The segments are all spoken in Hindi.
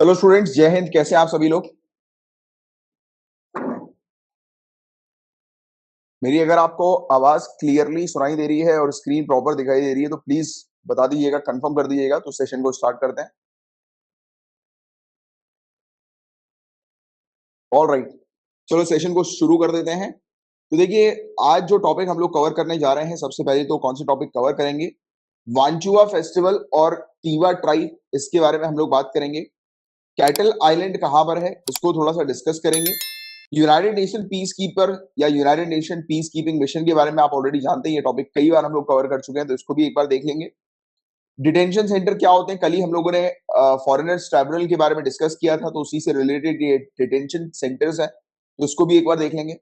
हेलो स्टूडेंट्स, जय हिंद। कैसे हैं आप सभी लोग? मेरी अगर आपको आवाज क्लियरली सुनाई दे रही है और स्क्रीन प्रॉपर दिखाई दे रही है तो प्लीज बता दीजिएगा, कंफर्म कर दीजिएगा, तो सेशन को स्टार्ट करते हैं। ऑल राइट, चलो सेशन को शुरू कर देते हैं। तो देखिए, आज जो टॉपिक हम लोग कवर करने जा रहे हैं, सबसे पहले तो कौन से टॉपिक कवर करेंगे? वांचुआ फेस्टिवल और तीवा ट्राइब, इसके बारे में हम लोग बात करेंगे। कैटल आइलैंड कहां पर है, इसको थोड़ा सा डिस्कस करेंगे। यूनाइटेड नेशन पीस कीपर या United Nation peace keeping mission के बारे में आप ऑलरेडी जानते हैं, ये टॉपिक कई बार हम लोग कवर कर चुके हैं, तो इसको भी एक बार देख लेंगे। डिटेंशन सेंटर क्या होते हैं, कल ही हम लोगों ने फॉरेनर्स ट्राइब्यूनल के बारे में डिस्कस किया था, तो उसी से रिलेटेड ये डिटेंशन सेंटर्स है, तो इसको भी एक बार देख लेंगे।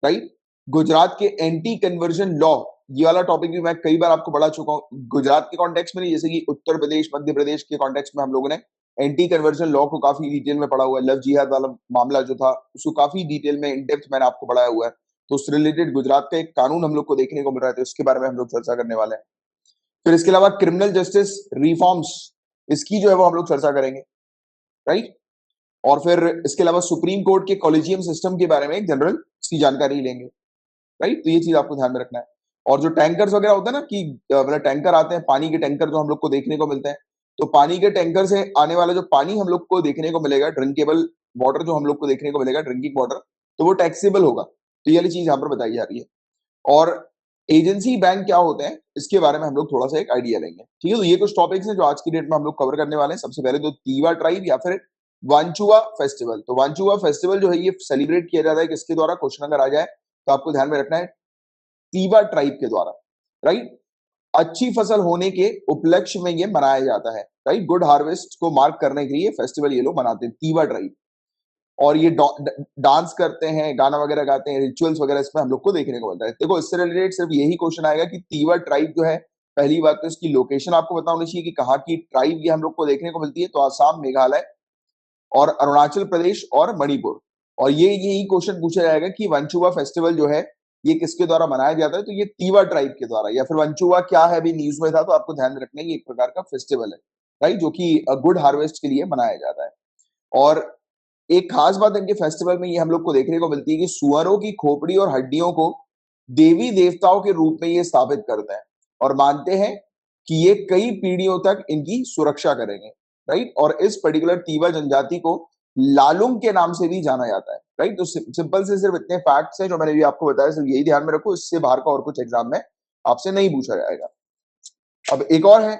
राइट, गुजरात के एंटी कन्वर्जन लॉ, ये वाला टॉपिक भी मैं कई बार आपको पढ़ा चुका हूँ। गुजरात के कॉन्टेक्स्ट में नहीं, जैसे कि उत्तर प्रदेश, मध्य प्रदेश के कॉन्टेक्स्ट में हम लोगों ने एंटी कन्वर्जन लॉ को काफी डिटेल में पढ़ा हुआ है। लव जिहाद वाला मामला जो था, उसको काफी डिटेल में इन डेप्थ मैंने आपको पढ़ाया हुआ है। तो उससे रिलेटेड गुजरात का एक कानून हम लोग को देखने को मिल रहा है, तो इसके बारे में हम लोग चर्चा करने वाले हैं। फिर इसके अलावा क्रिमिनल जस्टिस रिफॉर्म्स, इसकी जो है वो हम लोग चर्चा करेंगे। राइट, और फिर इसके अलावा सुप्रीम कोर्ट के कॉलेजियम सिस्टम के बारे में एक जनरल सी जानकारी लेंगे। राइट, तो ये चीज आपको ध्यान में रखना है। और जो टैंकर्स वगैरह होते हैं ना, कि मतलब टैंकर आते हैं, पानी के टैंकर जो हम लोग को देखने को मिलते हैं, तो पानी के टैंकर से आने वाला जो पानी हम लोग को देखने को मिलेगा, ड्रिंकेबल वाटर जो हम लोग को देखने को मिलेगा, ड्रिंकिंग वाटर, तो वो टैक्सेबल होगा। तो ये वाली चीज यहाँ पर बताई जा रही है। और एजेंसी बैंक क्या होते हैं, इसके बारे में हम लोग थोड़ा सा एक आइडिया लेंगे। ठीक है, तो ये कुछ टॉपिक्स हैं जो आज की डेट में हम लोग कवर करने वाले हैं। सबसे पहले तो तीवा ट्राइब या फिर वांचुआ फेस्टिवल। तो वांचुआ फेस्टिवल जो है ये सेलिब्रेट किया जाता है किसके द्वारा? क्वेश्चन अगर आ जाए तो आपको ध्यान में रखना है, तीवा ट्राइब के द्वारा। राइट, अच्छी फसल होने के उपलक्ष्य में ये मनाया जाता है। राइट, गुड हार्वेस्ट को मार्क करने के लिए फेस्टिवल ये लोग मनाते हैं, तीवा ट्राइब। और ये डांस करते हैं, गाना वगैरह गाते हैं, रिचुअल्स वगैरह इसमें हम लोग को देखने को मिलता है। देखो, इससे रिलेटेड सिर्फ यही क्वेश्चन आएगा कि तीवा ट्राइब जो है, पहली बात तो इसकी लोकेशन आपको पता होनी चाहिए कि कहाँ की ट्राइब ये हम लोग को देखने को मिलती है। तो आसाम, मेघालय और अरुणाचल प्रदेश और मणिपुर। और ये यही क्वेश्चन पूछा जाएगा कि वंचुआ फेस्टिवल जो है ये किसके द्वारा मनाया जाता है? तो ये तीवा ट्राइब के द्वारा। या फिर वंचुआ क्या है, अभी न्यूज में था, तो आपको ध्यान रखना है, ये एक प्रकार का फेस्टिवल है। राइट, जो कि गुड हार्वेस्ट के लिए मनाया जाता है। और एक खास बात इनके फेस्टिवल में ये हम लोग को देखने को मिलती है कि सुअरों की खोपड़ी और हड्डियों को देवी देवताओं के रूप में ये स्थापित करते हैं और मानते हैं कि ये कई पीढ़ियों तक इनकी सुरक्षा करेंगे। राइट, और इस पर्टिकुलर तीवा जनजाति को लालुंग के नाम से भी जाना जाता है। राइट, तो सिंपल से सिर्फ इतने फैक्ट्स हैं जो मैंने भी आपको बताया, सिर्फ यही ध्यान में रखो, इससे बाहर का और कुछ एग्जाम में आपसे नहीं पूछा जाएगा। अब एक और है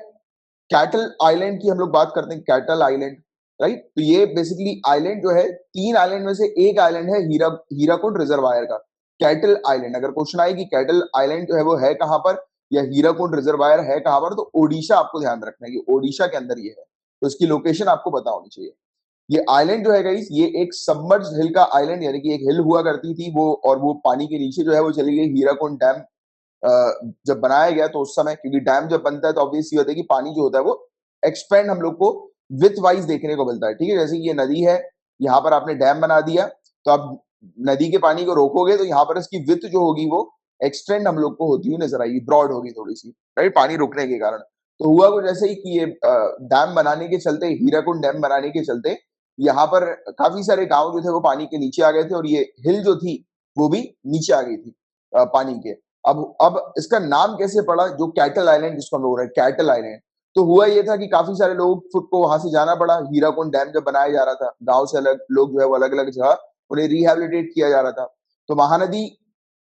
कैटल आइलैंड की, हम लोग बात करते हैं कैटल आइलैंड। राइट, तो ये बेसिकली आइलैंड जो है, 3 आइलैंड में से एक आइलैंड है हीराकुंड रिजर्वायर का, कैटल आइलैंड। अगर क्वेश्चन आए कि कैटल आइलैंड जो है वो है कहां पर, या हीराकुंड रिजर्वायर है कहां पर, तो ओडिशा आपको ध्यान रखना है कि ओडिशा के अंदर ये है, तो इसकी लोकेशन आपको पता होनी चाहिए। ये आइलैंड जो है गाइस, ये एक सबमर्ज्ड हिल का आइलैंड, यानी कि एक हिल हुआ करती थी वो, और वो पानी के नीचे जो है वो चली गई। हीराकुंड डैम जब बनाया गया तो उस समय, क्योंकि डैम जब बनता है तो ऑब्वियस ये होता है कि पानी जो होता है वो एक्सपेंड हम लोग को विथ वाइज देखने को मिलता है। ठीक है, जैसे कि ये नदी है, यहाँ पर आपने डैम बना दिया, तो आप नदी के पानी को रोकोगे तो यहाँ पर इसकी विथ जो होगी वो एक्सटेंड हम लोग को होती हुई नजर आएगी, ब्रॉड होगी थोड़ी सी। राइट, पानी रुकने के कारण। तो हुआ कुछ ऐसे ही कि ये डैम बनाने के चलते, हीराकुंड डैम बनाने के चलते, यहाँ पर काफी सारे गांव जो थे वो पानी के नीचे आ गए थे, और ये हिल जो थी वो भी नीचे आ गई थी पानी के। अब इसका नाम कैसे पड़ा, जो कैटल आइलैंड जिसको हम लोग रहे कैटल आइलैंड? तो हुआ ये था कि काफी सारे लोग खुद को वहां से जाना पड़ा। हीराकुंड डैम जब बनाया जा रहा था, गांव से अलग लोग जो है वो अलग अलग जगह उन्हें रिहेबिलिटेट किया जा रहा था। तो महानदी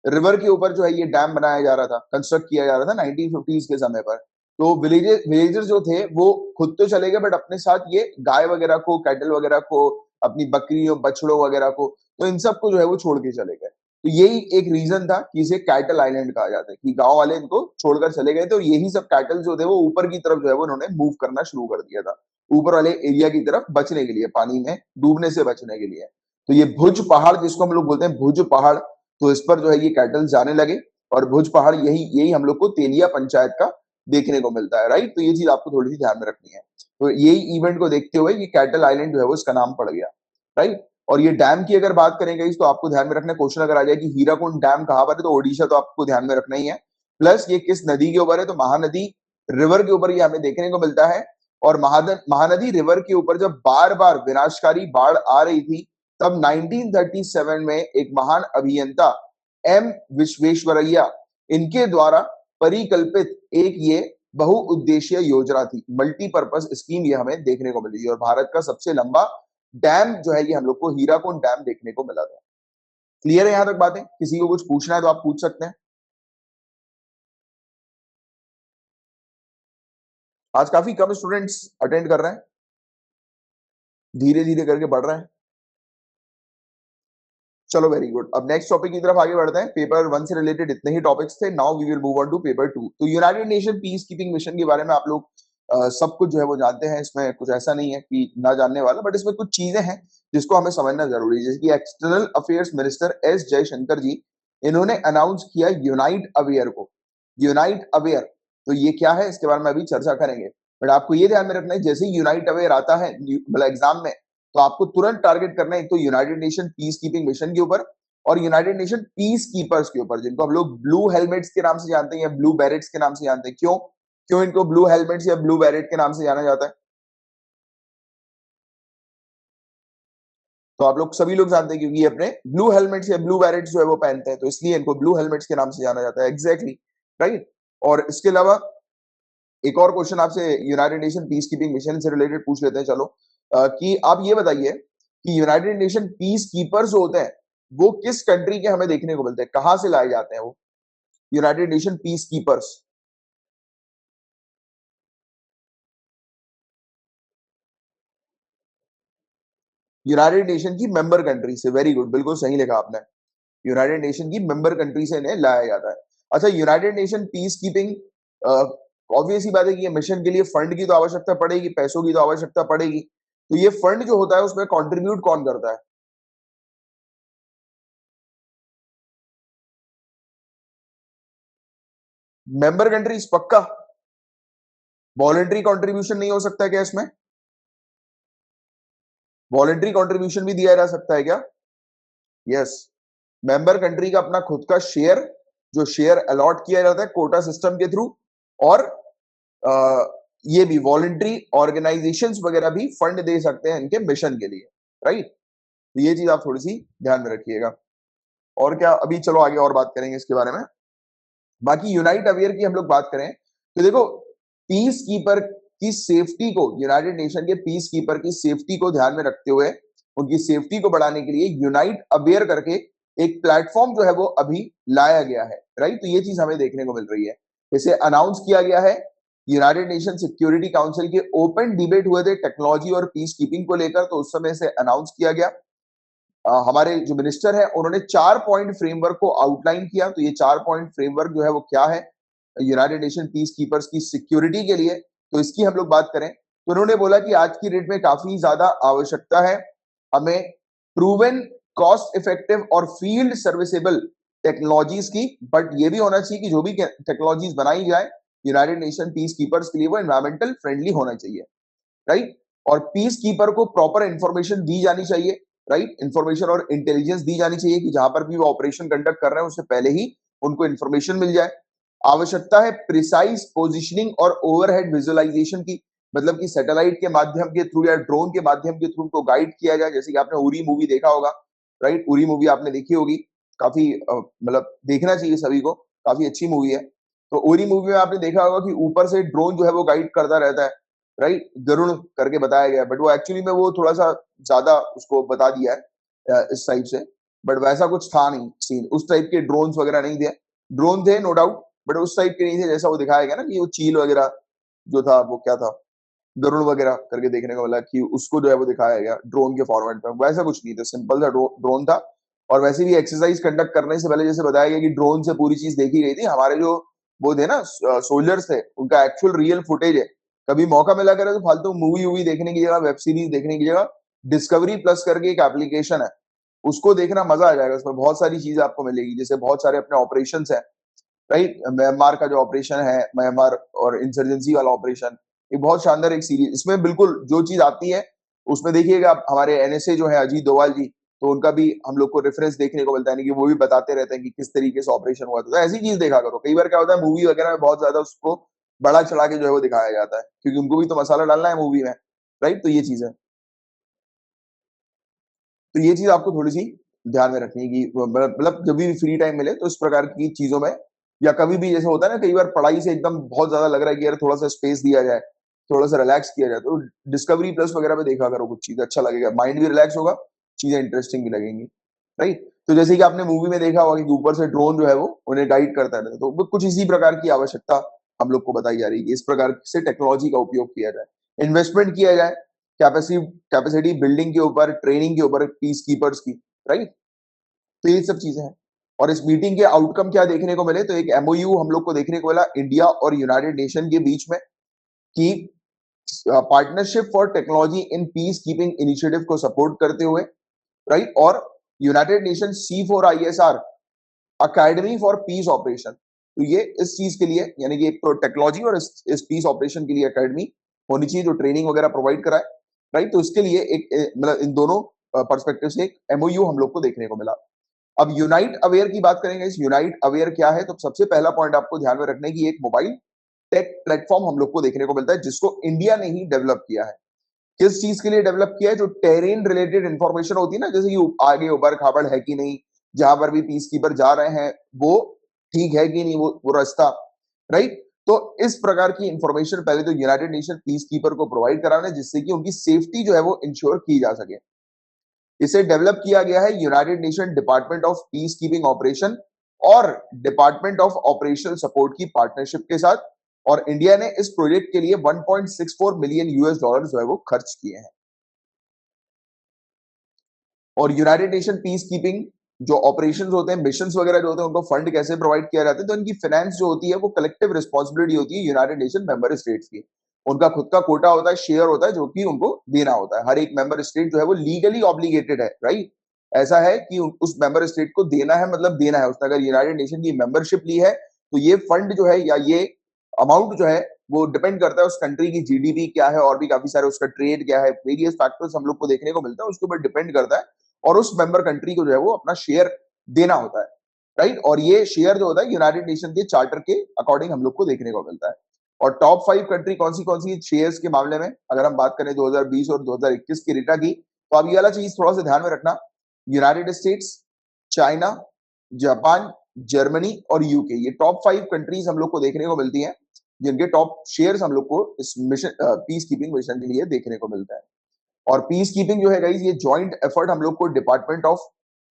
रिवर के ऊपर जो है ये डैम बनाया जा रहा था, कंस्ट्रक्ट किया जा रहा था 1950s के समय पर। तो विलेजर्स जो थे वो खुद तो चले गए, बट अपने साथ ये गाय वगैरह को, कैटल वगैरह को, अपनी बकरियों बछड़ों वगैरह को, तो इन सबको जो है वो छोड़ के चले गए। तो यही एक रीजन था कि इसे कैटल आइलैंड कहा जाता है, कि गांव वाले इनको छोड़कर चले गए थे, और यही सब कैटल जो थे वो ऊपर की तरफ जो है वो उन्होंने मूव करना शुरू कर दिया था, ऊपर वाले एरिया की तरफ बचने के लिए, पानी में डूबने से बचने के लिए। तो ये भुज पहाड़ जिसको हम लोग बोलते हैं भुज पहाड़, तो इस पर जो है ये कैटल जाने लगे, और भुज पहाड़ यही यही हम लोग को तेलिया पंचायत का देखने को मिलता है। राइट, तो ये चीज आपको थोड़ी सी ध्यान में रखनी है। तो यही इवेंट को देखते हुए ये कैटल आइलैंड जो है वो इसका नाम पड़ गया। राइट, और ये डैम की अगर बात करेंगे तो आपको ध्यान में रखना, क्वेश्चन अगर आ जाए कि हीराकुंड डैम कहां पर है, तो ओडिशा तो आपको ध्यान में रखना ही है। प्लस ये किस नदी के ऊपर है, तो महानदी रिवर के ऊपर ये हमें देखने को मिलता है। और महानदी रिवर के ऊपर जब बार बार विनाशकारी बाढ़ आ रही थी, तब 1937 में एक महान अभियंता एम विश्वेश्वरैया, इनके द्वारा परिकल्पित एक ये बहुउद्देशीय योजना थी, मल्टीपर्पज स्कीम ये हमें देखने को मिली और भारत का सबसे लंबा डैम जो है ये हम लोग को हीराकुंड डैम देखने को मिला था। क्लियर है यहां तक बातें? किसी को कुछ पूछना है तो आप पूछ सकते हैं। आज काफी कम स्टूडेंट्स अटेंड कर रहे हैं, धीरे धीरे करके बढ़ रहे हैं। चलो वेरी गुड। अब नेक्स्ट टॉपिक की तरफ आगे बढ़ते हैं। पेपर 1 से रिलेटेड इतने ही टॉपिक्स थे। Now we will move on to paper 2। तो United Nation peace keeping mission के बारे में आप लोग सब कुछ जो है वो जानते हैं, इसमें कुछ ऐसा नहीं है कि ना जानने वाला, बट इसमें कुछ चीजें हैं जिसको हमें समझना जरूरी है। जैसे कि external affairs minister S Jaishankar ji, इन्होंने अनाउंस किया यूनाइट अवेयर को। यूनाइट अवेयर तो ये क्या है, इसके बारे में अभी चर्चा करेंगे, बट आपको ये ध्यान में रखना है जैसे ही यूनाइट अवेयर आता है मतलब एग्जाम में, तो आपको तुरंत टारगेट करना है एक तो United Nation peace keeping mission के ऊपर और यूनाइटेड नेशन पीस कीपर्स के ऊपर, जिनको हम लोग ब्लू हेलमेट्स के नाम से जानते हैं या ब्लू बैरेट्स के नाम से जानते हैं। क्यों क्यों इनको ब्लू हेलमेट्स या ब्लू बैरेट के नाम से जाना जाता है? तो आप लोग सभी लोग जानते हैं क्योंकि ये अपने ब्लू हेलमेट्स या ब्लू बैरेट्स जो है वो पहनते हैं, तो इसलिए इनको ब्लू हेलमेट्स के नाम से जाना जाता है। Exactly right. और इसके अलावा एक और क्वेश्चन आपसे United Nation peace keeping mission से रिलेटेड पूछ लेते हैं। चलो कि आप ये बताइए कि यूनाइटेड नेशन पीस कीपर्स होते हैं वो किस कंट्री के हमें देखने को मिलते हैं, कहां से लाए जाते हैं वो United Nation peace keepers? United Nation की मेंबर कंट्री से। वेरी गुड, बिल्कुल सही लिखा आपने। यूनाइटेड नेशन की मेंबर कंट्री से इन्हें लाया जाता है। अच्छा, United Nation peace keeping, obvious ही बात है कि ये मिशन के लिए फंड की तो आवश्यकता पड़ेगी, पैसों की तो आवश्यकता पड़ेगी। तो ये फंड जो होता है उसमें कंट्रीब्यूट कौन करता है? मेंबर कंट्रीज पक्का? वॉलेंट्री कंट्रीब्यूशन नहीं हो सकता है क्या इसमें? वॉलेंट्री कंट्रीब्यूशन भी दिया जा सकता है क्या? यस। मेंबर कंट्री का अपना खुद का शेयर, जो शेयर अलॉट किया जाता है कोटा सिस्टम के थ्रू, और ये भी वॉलेंट्री ऑर्गेनाइजेशंस वगैरह भी फंड दे सकते हैं इनके मिशन के लिए। राइट। तो ये चीज आप थोड़ी सी ध्यान में रखिएगा। और क्या, अभी चलो आगे और बात करेंगे इसके बारे में। बाकी यूनाइट अवेयर की हम लोग बात करें तो देखो, पीस कीपर की सेफ्टी को, यूनाइटेड नेशन के पीस कीपर की सेफ्टी को ध्यान में रखते हुए उनकी सेफ्टी को बढ़ाने के लिए यूनाइट अवेयर करके एक प्लेटफॉर्म जो है वो अभी लाया गया है। राइट। तो ये चीज हमें देखने को मिल रही है। इसे अनाउंस किया गया है यूनाइटेड नेशन सिक्योरिटी काउंसिल के ओपन डिबेट हुए थे टेक्नोलॉजी और पीस कीपिंग को लेकर, तो उस समय से अनाउंस किया गया। हमारे जो मिनिस्टर है उन्होंने 4 पॉइंट फ्रेमवर्क को आउटलाइन किया। तो ये 4 पॉइंट फ्रेमवर्क जो है वो क्या है यूनाइटेड नेशन पीस कीपर्स की सिक्योरिटी के लिए, तो इसकी हम लोग बात करें तो उन्होंने बोला कि आज की डेट में काफी ज्यादा आवश्यकता है हमें प्रूवन कॉस्ट इफेक्टिव और फील्ड सर्विसेबल टेक्नोलॉजीज की, बट ये भी होना चाहिए कि जो भी टेक्नोलॉजीज बनाई जाए यूनाइटेड नेशन पीस कीपर्स के लिए वो एनवायरमेंटल फ्रेंडली होना चाहिए। राइट। और पीस कीपर को प्रॉपर इंफॉर्मेशन दी जानी चाहिए। राइट। इंफॉर्मेशन और इंटेलिजेंस दी जानी चाहिए कि जहां पर भी वो ऑपरेशन कंडक्ट कर रहे हैं उससे पहले ही उनको इंफॉर्मेशन मिल जाए। आवश्यकता है प्रिसाइज पोजिशनिंग और ओवरहेड विजुअलाइजेशन की, मतलब कि सैटेलाइट के माध्यम के थ्रू या ड्रोन के माध्यम के थ्रू उनको गाइड किया जाए। जैसे कि आपने उरी मूवी देखा होगा। राइट। उरी मूवी आपने देखी होगी, काफी मतलब देखना चाहिए सभी को, काफी अच्छी मूवी है। तो उरी मूवी में आपने देखा होगा कि ऊपर से ड्रोन जो है वो गाइड करता रहता है। राइट। गरुड़ करके बताया गया, बट वो एक्चुअली में वो थोड़ा सा ज्यादा उसको बता दिया है इस टाइप से, बट वैसा कुछ था नहीं सीन, उस टाइप के ड्रोन्स वगैरह नहीं थे। ड्रोन थे नो डाउट, बट उस टाइप के नहीं थे जैसा वो दिखाया गया ना कि वो चील वगैरह जो था वो क्या था, गरुड़ वगैरह करके देखने को मिला कि उसको जो है वो दिखाया गया ड्रोन के फॉर्मेट में। वैसा कुछ नहीं था, सिंपल सा ड्रोन था। और वैसे भी एक्सरसाइज कंडक्ट करने से पहले जैसे बताया गया कि ड्रोन से पूरी चीज देखी गई थी। हमारे जो वो थे ना सोल्जर्स थे, उनका एक्चुअल रियल फुटेज है। कभी मौका मिला करे तो फालतू मूवी वूवी देखने की जगह, वेब सीरीज देखने की जगह, डिस्कवरी प्लस करके एक एप्लीकेशन है, उसको देखना मजा आ जाएगा। उसमें बहुत सारी चीजें आपको मिलेगी, जैसे बहुत सारे अपने ऑपरेशन है। राइट। म्यांमार का जो ऑपरेशन है, म्यांमार और इंसर्जेंसी वाला ऑपरेशन, ये बहुत शानदार एक सीरीज, इसमें बिल्कुल जो चीज आती है उसमें देखिएगा आप, हमारे एनएसए जो है अजीत डोभाल जी, तो उनका भी हम लोग को रेफरेंस देखने को मिलता है कि वो भी बताते रहते हैं कि किस तरीके से ऑपरेशन हुआ था। तो ऐसी चीज देखा करो। कई बार क्या होता है मूवी वगैरह में बहुत ज्यादा उसको बड़ा चढ़ा के जो है वो दिखाया जाता है, क्योंकि उनको भी तो मसाला डालना है मूवी में, राइट। तो ये चीज है, तो ये चीज आपको थोड़ी सी ध्यान में रखनी है कि मतलब जब भी फ्री टाइम मिले तो इस प्रकार की चीजों में, या कभी भी जैसे होता है ना, कई बार पढ़ाई से एकदम बहुत ज्यादा लग रहा है कि यार थोड़ा सा स्पेस दिया जाए, थोड़ा सा रिलैक्स किया जाए, तो डिस्कवरी प्लस वगैरह पे देखा करो कुछ चीज, अच्छा लगेगा, माइंड भी रिलैक्स होगा, चीजें इंटरेस्टिंग भी लगेंगी, राइट। तो जैसे कि आपने मूवी में देखा होगा कि ऊपर से ड्रोन जो है वो उन्हें गाइड करता है, तो वो कुछ इसी प्रकार की आवश्यकता हम लोग को बताई जा रही है कि इस प्रकार से टेक्नोलॉजी का उपयोग किया जाए, इन्वेस्टमेंट किया जाए कैपेसिटी कैपेसिटी बिल्डिंग के ऊपर, ट्रेनिंग के ऊपर पीस कीपर्स की, राइट। तो ये सब चीजें हैं। और इस मीटिंग के आउटकम क्या देखने को मिले, तो एक एमओयू हम लोग को देखने को मिला इंडिया और यूनाइटेड नेशन के बीच में कि partnership for technology in peace keeping initiative को सपोर्ट करते हुए, राइट। और United nation C4ISR academy for piece operation, तो ये इस चीज के लिए, यानी कि एक तो टेक्नोलॉजी और इस पीस ऑपरेशन के लिए अकेडमी होनी चाहिए जो ट्रेनिंग वगैरह प्रोवाइड कराए, राइट। तो इसके लिए एक मतलब इन दोनों पर्सपेक्टिव से एक एमओयू हम लोग को देखने को मिला। अब यूनाइट अवेयर की बात करेंगे, इस यूनाइट अवेयर क्या है, तो सबसे पहला पॉइंट आपको ध्यान में रखना है कि एक मोबाइल टेक प्लेटफॉर्म हम लोग को देखने को मिलता है जिसको इंडिया ने ही डेवलप किया है। किस चीज के लिए डेवलप किया है, जो टेरेन रिलेटेड इंफॉर्मेशन होती है ना, जैसे कि आगे उबड़ खाबड़ है कि नहीं, जहां पर भी पीस कीपर जा रहे हैं वो ठीक है कि नहीं, वो रास्ता, राइट। तो इस प्रकार की इंफॉर्मेशन पहले तो यूनाइटेड नेशन पीस कीपर को प्रोवाइड कराना है, जिससे कि उनकी सेफ्टी जो है वो इंश्योर की जा सके। इसे डेवलप किया गया है United nation department of peace keeping operation और डिपार्टमेंट ऑफ ऑपरेशनल सपोर्ट की पार्टनरशिप के साथ, और इंडिया ने इस प्रोजेक्ट के लिए 1.64 मिलियन यूएस डॉलर जो है वो खर्च किए हैं। और यूनाइटेड नेशन पीस कीपिंग जो ऑपरेशन होते हैं, मिशन वगैरह जो होते हैं, उनको फंड कैसे प्रोवाइड किया जाता है, तो इनकी फाइनेंस जो होती है वो कलेक्टिव रिस्पॉन्सिबिलिटी होती है यूनाइटेड नेशन मेंबर स्टेट्स की। उनका खुद का कोटा होता है, शेयर होता है, जो कि उनको देना होता है। हर एक मेंबर स्टेट जो है वो लीगली ऑब्लिगेटेड है, राइट। ऐसा है कि उस मेंबर स्टेट को देना है, मतलब देना है उसने, अगर यूनाइटेड नेशन की मेंबरशिप ली है तो ये फंड जो है या ये अमाउंट जो है वो डिपेंड करता है उस कंट्री की जीडीपी क्या है, और भी काफी सारे उसका ट्रेड क्या है, वेरियस फैक्टर्स हम लोग को देखने को मिलता है, उसके ऊपर डिपेंड करता है। और उस मेंबर कंट्री को जो है वो अपना शेयर देना होता है, राइट। और ये शेयर जो होता है यूनाइटेड नेशन के चार्टर के अकॉर्डिंग हम लोग को देखने को मिलता है। और टॉप 5 कंट्री कौन सी शेयर्स के मामले में अगर हम बात करें 2020 और 2021 की डेटा की, तो अब ये वाला चीज थोड़ा सा ध्यान में रखना। United states, China, Japan, Germany और यूके, ये टॉप 5 कंट्रीज हम लोग को देखने को मिलती हैं जिनके टॉप शेयर्स हम लोग को इस मिशन पीस कीपिंग मिशन के लिए देखने को मिलता है। और पीस कीपिंग जो है गाइस, ये जॉइंट एफर्ट हम लोग को डिपार्टमेंट ऑफ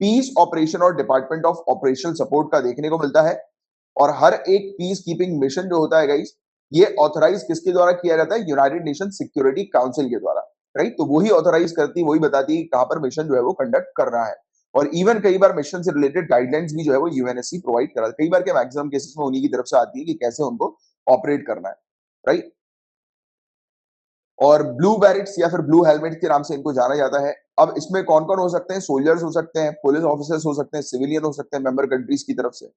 पीस ऑपरेशन और डिपार्टमेंट ऑफ ऑपरेशनल सपोर्ट का देखने को मिलता है। और हर एक पीस कीपिंग मिशन जो होता है गाइस, ये ऑथराइज किसके द्वारा किया जाता है, यूनाइटेड नेशन सिक्योरिटी काउंसिल के द्वारा, राइट। तो वही ऑथराइज करती है, वही बताती है कि कहां पर मिशन जो है वो कंडक्ट कर रहा है। और इवन कई बार मिशन से रिलेटेड गाइडलाइंस भी जो है वो यूएनएससी प्रोवाइड करा, कई बार के मैक्सिमम केसेस में उन्हीं की तरफ से आती है कि कैसे उनको ऑपरेट करना है, राइट। और ब्लू बैरिट्स या फिर ब्लू हेलमेट के नाम से इनको जाना जाता है। अब इसमें कौन कौन हो सकते हैं, सोल्जर्स हो सकते हैं, पुलिस ऑफिसर्स हो सकते हैं, सिविलियन हो सकते हैं मेंबर कंट्रीज की तरफ से।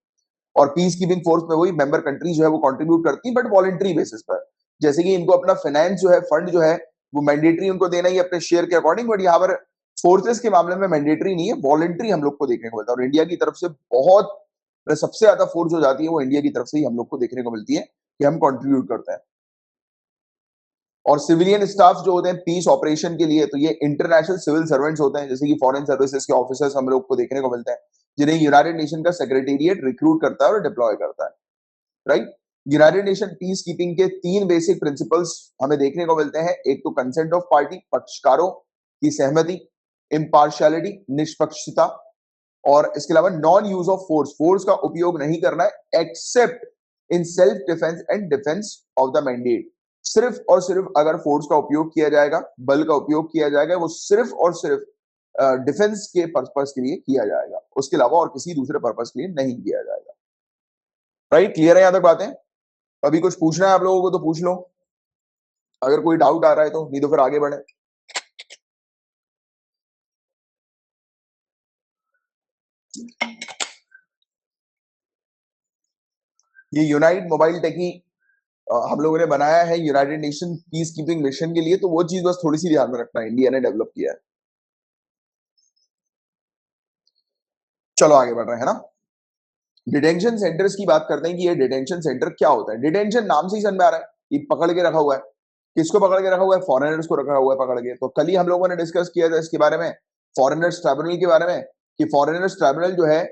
और पीस कीपिंग फोर्स में वही मेंबर कंट्रीज जो है वो कंट्रीब्यूट करती है, बट वॉलंटरी बेसिस पर। जैसे कि इनको अपना फाइनेंस जो है, फंड जो है वो मैंडेटरी उनको देना ही अपने शेयर के अकॉर्डिंग, बट यहाँ पर फोर्सेस के मामले में मैंडेटरी नहीं है, वॉलंटरी हम लोग को देखने को मिलता है। और इंडिया की तरफ से बहुत सबसे ज्यादा फोर्स जो जाती है वो इंडिया की तरफ से ही हम लोग को देखने को मिलती है कि हम कंट्रीब्यूट करते हैं। और सिविलियन स्टाफ जो होते हैं पीस ऑपरेशन के लिए, तो ये इंटरनेशनल सिविल सर्वेंट्स होते हैं, जैसे कि फॉरेन सर्विसेज के ऑफिसर्स हम लोग को देखने को मिलते हैं, जिन्हें यूनाइटेड नेशन का सेक्रेटेरिएट रिक्रूट करता है और डिप्लॉय करता है, right. United Nation peace keeping के 3 बेसिक प्रिंसिपल्स हमें देखने को मिलते हैं। एक तो कंसेंट ऑफ पार्टी, पक्षकारों की सहमति, इम्पार्शियलिटी, निष्पक्षता, और इसके अलावा non use of force, force का उपयोग नहीं करना है accept in self defence and defence of the mandate. सिर्फ और सिर्फ अगर फोर्स का उपयोग किया जाएगा, बल का उपयोग किया जाएगा, वो सिर्फ और सिर्फ डिफेंस के पर्पस के लिए किया जाएगा, उसके अलावा और किसी दूसरे पर्पस के लिए नहीं किया जाएगा, राइट। क्लियर है यहां तक बातें? अभी कुछ पूछना है आप लोगों को तो पूछ लो, अगर कोई डाउट आ रहा है तो, नहीं तो फिर आगे बढ़े। ये यूनाइट मोबाइल टेकी हम लोगों ने बनाया है United Nation peace keeping mission के लिए, तो वो चीज बस थोड़ी सी ध्यान में रखना है, इंडिया ने डेवलप किया है। चलो आगे बढ़ रहे हैं ना। डिटेंशन सेंटर्स की बात करते हैं कि ये डिटेंशन सेंटर क्या होता है। डिटेंशन नाम से ही समझ में आ रहा है, ये पकड़ के रखा हुआ है। किसको पकड़ के रखा हुआ है? फॉरेनर्स को रखा हुआ है पकड़ के। तो कल ही हम लोगों ने डिस्कस किया था इसके बारे में, फॉरेनर्स ट्राइब्यूनल के बारे में, कि फॉरेनर्स ट्राइब्यूनल जो है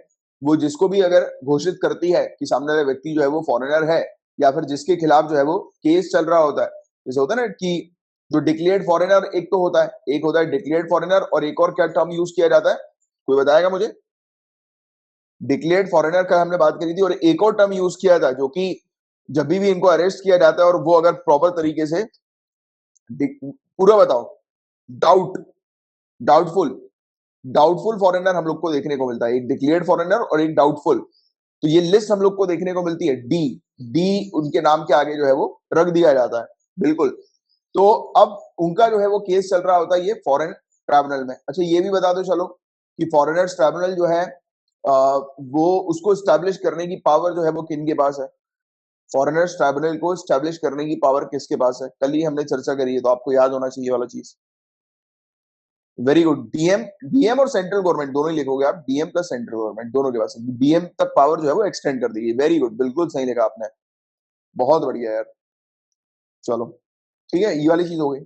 वो जिसको भी अगर घोषित करती है कि सामने वाला व्यक्ति जो है वो फॉरेनर है, या फिर जिसके खिलाफ जो है वो केस चल रहा होता है, जैसे होता है ना कि जो डिक्लेयर्ड फॉरेनर एक तो होता है, एक होता है डिक्लेयर्ड फॉरेनर, और एक और क्या टर्म यूज किया जाता है, कोई बताएगा मुझे? डिक्लेयर्ड फॉरेनर का हमने बात करी थी, और एक और टर्म यूज किया था जो कि जब भी इनको अरेस्ट किया जाता है और वो अगर प्रॉपर तरीके से पूरा बताओ, डाउट डाउटफुल डाउटफुल फॉरेनर हम लोग को देखने को मिलता है, एक डिक्लेयर्ड फॉरेनर और एक डाउटफुल। तो ये लिस्ट हम लोग को देखने को मिलती है, डी डी उनके नाम के आगे जो है वो रख दिया जाता है, बिल्कुल। तो अब उनका जो है वो केस चल रहा होता है ये फॉरेन ट्राइब्यूनल में। अच्छा ये भी बता दो चलो कि फॉरेनर्स ट्राइब्यूनल जो है वो उसको स्टैब्लिश करने की पावर जो है वो किन के पास है? फॉरेनर्स ट्राइब्यूनल को स्टैब्लिश करने की पावर किसके पास है? कल ही हमने चर्चा करी है, तो आपको याद होना चाहिए वाला चीज। Very good, DM. डीएम और सेंट्रल गवर्नमेंट दोनों ही लिखोगे आप, डीएम प्लस सेंट्रल गवर्नमेंट दोनों के पास है। डीएम तक पावर जो है वो एक्सटेंड कर दी गई। वेरी गुड, बिल्कुल सही लिखा आपने, बहुत बढ़िया यार। चलो ठीक है, ये वाली चीज हो गई।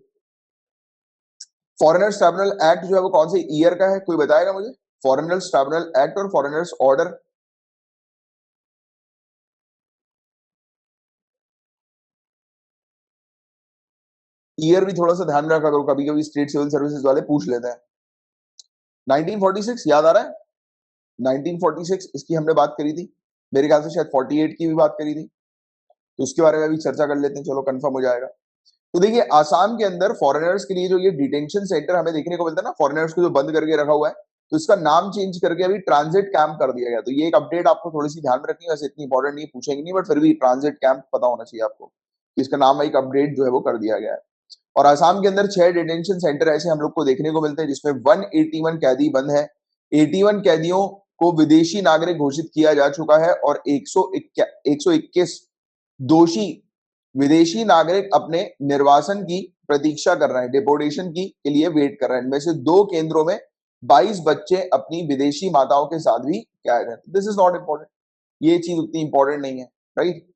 फॉरेनर्स ट्राइब्यूनल एक्ट जो है वो कौन से ईयर का है, कोई बताएगा मुझे? फॉरेनर्स ट्राइब्यूनल एक्ट और फॉरेनर्स ऑर्डर, ईयर भी थोड़ा सा ध्यान में रखा करो, कभी कभी स्टेट सिविल सर्विसेज वाले पूछ लेते हैं। 1946 याद आ रहा है? 1946 इसकी हमने बात करी थी, मेरे ख्याल से शायद 48 की भी बात करी थी, तो उसके बारे में भी चर्चा कर लेते हैं, चलो कंफर्म हो जाएगा। तो देखिए आसाम के अंदर फॉरेनर्स के लिए जो ये डिटेंशन सेंटर हमें देखने को मिलता है ना, फॉरेनर्स को जो बंद करके रखा हुआ है, तो इसका नाम चेंज करके अभी ट्रांजिट कैंप कर दिया गया। तो ये एक अपडेट आपको थोड़ी सी ध्यान में रखनी है, वैसे इतनी इंपॉर्टेंट नहीं, पूछेंगे नहीं, बट फिर भी ट्रांजिट कैंप पता होना चाहिए आपको, इसका नाम एक अपडेट जो है वो कर दिया गया है। और आसाम के अंदर 6 डिटेंशन सेंटर ऐसे हम लोग को देखने को मिलते हैं, जिसमें 181 कैदी बंद है। 81 कैदियों को विदेशी नागरिक घोषित किया जा चुका है, और 121 दोषी विदेशी नागरिक अपने निर्वासन की प्रतीक्षा कर रहे हैं, डिपोर्टेशन की के लिए वेट कर रहे हैं। इनमें से 2 केंद्रों में 22 बच्चे अपनी विदेशी माताओं के साथ भी कैद हैं। दिस इज नॉट इंपॉर्टेंट, ये चीज उतनी इंपॉर्टेंट नहीं है, राइट।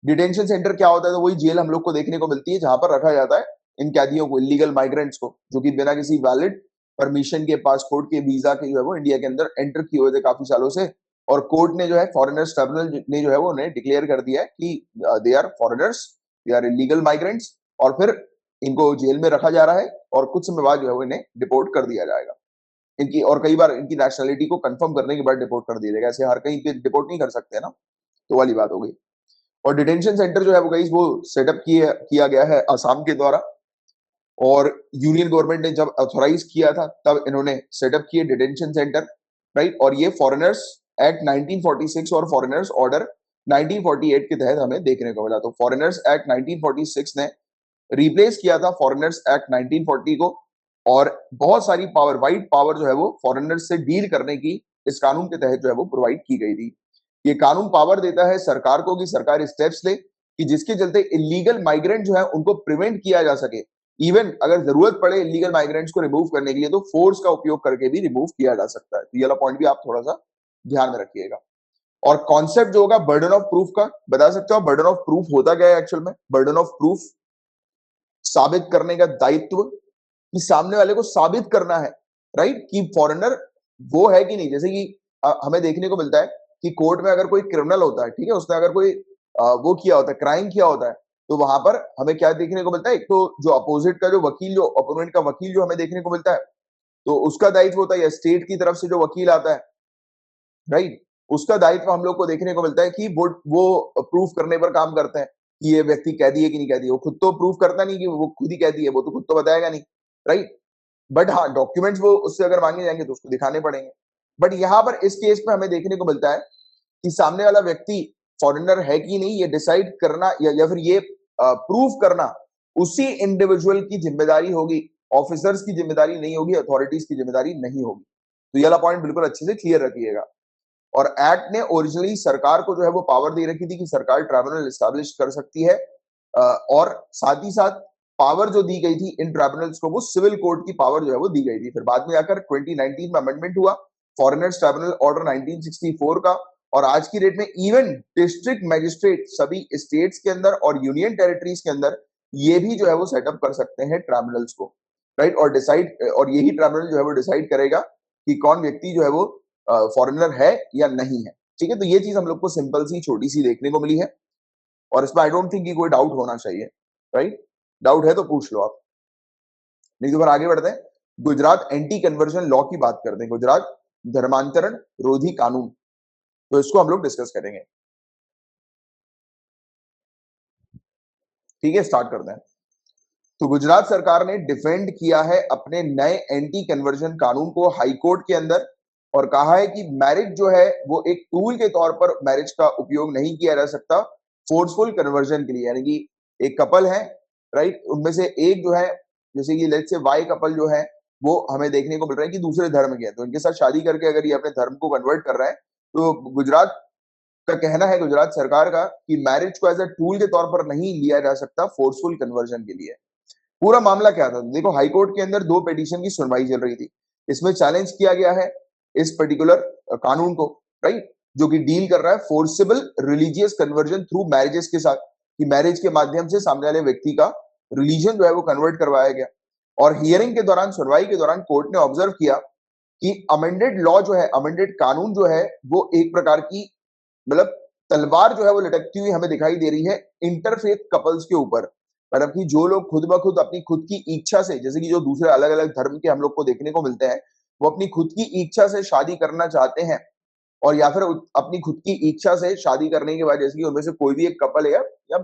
डिटेंशन सेंटर क्या होता है? तो वही जेल हम लोग को देखने को मिलती है जहां पर रखा जाता है इन कैदियों को, इलीगल माइग्रेंट्स को, जो कि बिना किसी वैलिड परमिशन के, पासपोर्ट के, वीजा के जो है वो इंडिया के अंदर एंटर किए हुए थे काफी सालों से। और कोर्ट ने जो है, फॉरेनर्स ट्राइब्यूनल ने जो है वो उन्हें डिक्लेयर कर दिया है कि they are foreigners, they are illegal migrants, और फिर इनको जेल में रखा जा रहा है, और कुछ समय बाद जो है वो इन्हें डिपोर्ट कर दिया जाएगा इनकी, और कई बार इनकी नेशनलिटी को कंफर्म करने के बाद डिपोर्ट कर दिया जाएगा। ऐसे हर कहीं पे डिपोर्ट नहीं कर सकते ना, तो वाली बात हो गई। और डिटेंशन सेंटर जो है वो गाइस वो सेटअप किया गया है आसाम के द्वारा, और यूनियन गवर्नमेंट ने जब ऑथोराइज किया था तब इन्होंने सेटअप किए डिटेंशन सेंटर, राइट। और ये फॉरेनर्स एक्ट 1946 और फॉरेनर्स ऑर्डर 1948 के तहत हमें देखने को मिला। तो फॉरेनर्स एक्ट 1946 ने रिप्लेस किया था फॉरेनर्स एक्ट 1940 को, और बहुत सारी पावर, वाइड पावर जो है वो फॉरेनर्स से डील करने की इस कानून के तहत जो है वो प्रोवाइड की गई थी। ये कानून पावर देता है सरकार को कि सरकार स्टेप्स ले कि जिसके चलते इलीगल माइग्रेंट जो है उनको प्रिवेंट किया जा सके। इवन अगर जरूरत पड़े इलीगल माइग्रेंट्स को रिमूव करने के लिए, तो फोर्स का उपयोग करके भी रिमूव किया जा सकता है। तो ये वाला पॉइंट भी आप थोड़ा सा ध्यान में रखिएगा। और कॉन्सेप्ट जो होगा बर्डन ऑफ प्रूफ का, बता सकते हो बर्डन ऑफ प्रूफ होता क्या है एक्चुअल में? बर्डन ऑफ प्रूफ, साबित करने का दायित्व, कि सामने वाले को साबित करना है, राइट, कि फॉरेनर वो है कि नहीं। जैसे कि हमें देखने को मिलता है कि कोर्ट में अगर कोई क्रिमिनल होता है, ठीक है, उसने अगर कोई वो किया होता है, क्राइम किया होता है, तो वहां पर हमें क्या देखने को मिलता है? एक तो जो अपोजिट का जो वकील, जो अपोनेंट का वकील जो हमें देखने को मिलता है, तो उसका दायित्व होता है, या स्टेट की तरफ से जो वकील आता है, राइट, उसका दायित्व हम लोग को देखने को मिलता है कि वो प्रूफ करने पर काम करते हैं कि ये व्यक्ति कैदी है कि नहीं कैदी है। वो खुद तो प्रूफ करता नहीं कि वो खुद ही कैदी है, वो तो खुद तो बताएगा नहीं, राइट। बट हाँ, डॉक्यूमेंट्स वो उससे अगर मांगे जाएंगे तो उसको दिखाने पड़ेंगे। बट यहाँ पर इस केस में हमें देखने को मिलता है कि सामने वाला व्यक्ति फॉरेनर है कि नहीं, ये डिसाइड करना या फिर ये प्रूफ करना उसी इंडिविजुअल की जिम्मेदारी होगी, ऑफिसर्स की जिम्मेदारी नहीं होगी, अथॉरिटीज की जिम्मेदारी नहीं होगी। तो ये वाला पॉइंट बिल्कुल अच्छे से क्लियर रखिएगा। और एक्ट ने ओरिजिनली सरकार को जो है वो पावर दे रखी थी कि सरकार ट्राइब्यूनल एस्टैब्लिश कर सकती है, और साथ ही साथ पावर जो दी गई थी इन ट्राइब्यूनल्स को, वो सिविल कोर्ट की पावर जो है वो दी गई थी। फिर बाद में आकर 2019 में अमेंडमेंट हुआ फॉरेनर्स ट्राइब्यूनल ऑर्डर 1964 का, और आज की डेट में इवन डिस्ट्रिक्ट मैजिस्ट्रेट सभी स्टेट्स के अंदर और यूनियन टेरिटरीज के अंदर ये भी जो है वो सेटअप कर सकते हैं ट्राइब्यूनल्स को, राइट। और डिसाइड, और यही ट्राइब्यूनल जो है वो डिसाइड करेगा कि कौन व्यक्ति जो है वो फॉरेनर है या नहीं है, ठीक है। तो ये चीज हम लोग को सिंपल सी छोटी सी देखने को मिली है और इसमें आई डोंट थिंक कि कोई डाउट होना चाहिए, राइट। डाउट है तो पूछ लो आप, नहीं तो फिर आगे बढ़ते हैं। गुजरात एंटी कन्वर्जन लॉ की बात करते हैं, गुजरात धर्मांतरण रोधी कानून, तो इसको हम लोग डिस्कस करेंगे, ठीक है। स्टार्ट करते हैं। तो गुजरात सरकार ने डिफेंड किया है अपने नए एंटी कन्वर्जन कानून को हाई कोर्ट के अंदर और कहा है कि मैरिज जो है वो एक टूल के तौर पर मैरिज का उपयोग नहीं किया जा सकता फोर्सफुल कन्वर्जन के लिए। यानी कि एक कपल है, राइट, उनमें से एक जो है, जैसे कि लेट्स से वाई कपल जो है वो हमें देखने को मिल रहा है कि दूसरे धर्म के हैं, तो इनके साथ शादी करके अगर ये अपने धर्म को कन्वर्ट कर रहा है, तो गुजरात का कहना है, गुजरात सरकार का, कि मैरिज को एज अ टूल के तौर पर नहीं लिया जा सकता फोर्सफुल कन्वर्जन के लिए। पूरा मामला क्या था, देखो हाई कोर्ट के अंदर दो पिटीशन की सुनवाई चल रही थी। इसमें चैलेंज किया गया है इस पर्टिकुलर कानून को, राइट, जो कि डील कर रहा है forcible religious conversion through marriages के साथ, कि मैरिज के माध्यम से सामने वाले व्यक्ति का रिलीजन जो है वो कन्वर्ट करवाया गया। और हियरिंग के दौरान, सुनवाई के दौरान कोर्ट ने ऑब्जर्व किया कि अमेंडेड लॉ जो है, अमेंडेड कानून जो है वो एक प्रकार की, मतलब तलवार जो है वो लटकती हुई हमें दिखाई दे रही है इंटरफेथ कपल्स के ऊपर। मतलब कि जो लोग खुद ब खुद अपनी खुद की इच्छा से, जैसे कि जो दूसरे अलग अलग धर्म के हम लोग को देखने को मिलते हैं, वो अपनी खुद की इच्छा से शादी करना चाहते हैं, और या फिर अपनी खुद की इच्छा से शादी करने के बाद, जैसे कि उनमें से कोई भी एक कपल है या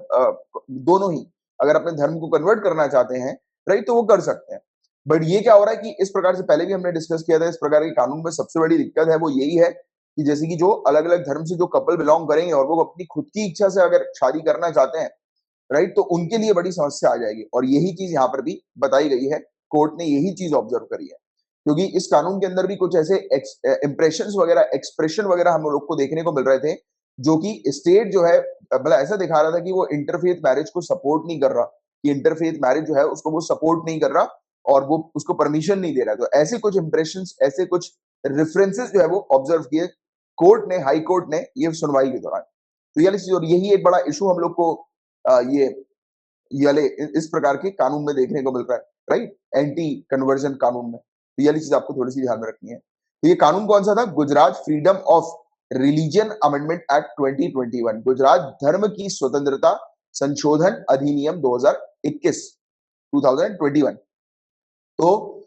दोनों ही अगर अपने धर्म को कन्वर्ट करना चाहते हैं, राइट, तो वो कर सकते हैं। बट ये क्या हो रहा है कि इस प्रकार से पहले भी हमने डिस्कस किया था, इस प्रकार के कानून में सबसे बड़ी दिक्कत है वो यही है कि जैसे कि जो अलग अलग धर्म से जो कपल बिलोंग करेंगे और वो अपनी खुद की इच्छा से अगर शादी करना चाहते हैं, राइट, तो उनके लिए बड़ी समस्या आ जाएगी। और यही चीज यहाँ पर भी बताई गई है, कोर्ट ने यही चीज ऑब्जर्व करी है, क्योंकि इस कानून के अंदर भी कुछ ऐसे इंप्रेशन वगैरह, एक्सप्रेशन वगैरह हम लोग को देखने को मिल रहे थे, जो कि स्टेट जो है मतलब ऐसा दिखा रहा था कि वो इंटरफेथ मैरिज को सपोर्ट नहीं कर रहा, कि इंटरफेथ मैरिज जो है उसको वो सपोर्ट नहीं कर रहा और वो उसको परमिशन नहीं दे रहा। तो ऐसे कुछ इंप्रेशन, ऐसे कुछ रेफरेंसेस जो है वो ऑब्जर्व किए कोर्ट ने, हाई कोर्ट ने, ये सुनवाई के दौरान। तो यही एक बड़ा इशू हम लोग को ये वाले इस प्रकार के कानून में देखने को मिल रहा है, राइट, एंटी कन्वर्जन कानून में। तो ये वाली चीज आपको थोड़ी सी ध्यान में रखनी है। तो ये कानून कौन सा था, Gujarat freedom of religion amendment act 2021, Gujarat धर्म की स्वतंत्रता संशोधन अधिनियम 2021, 2021। तो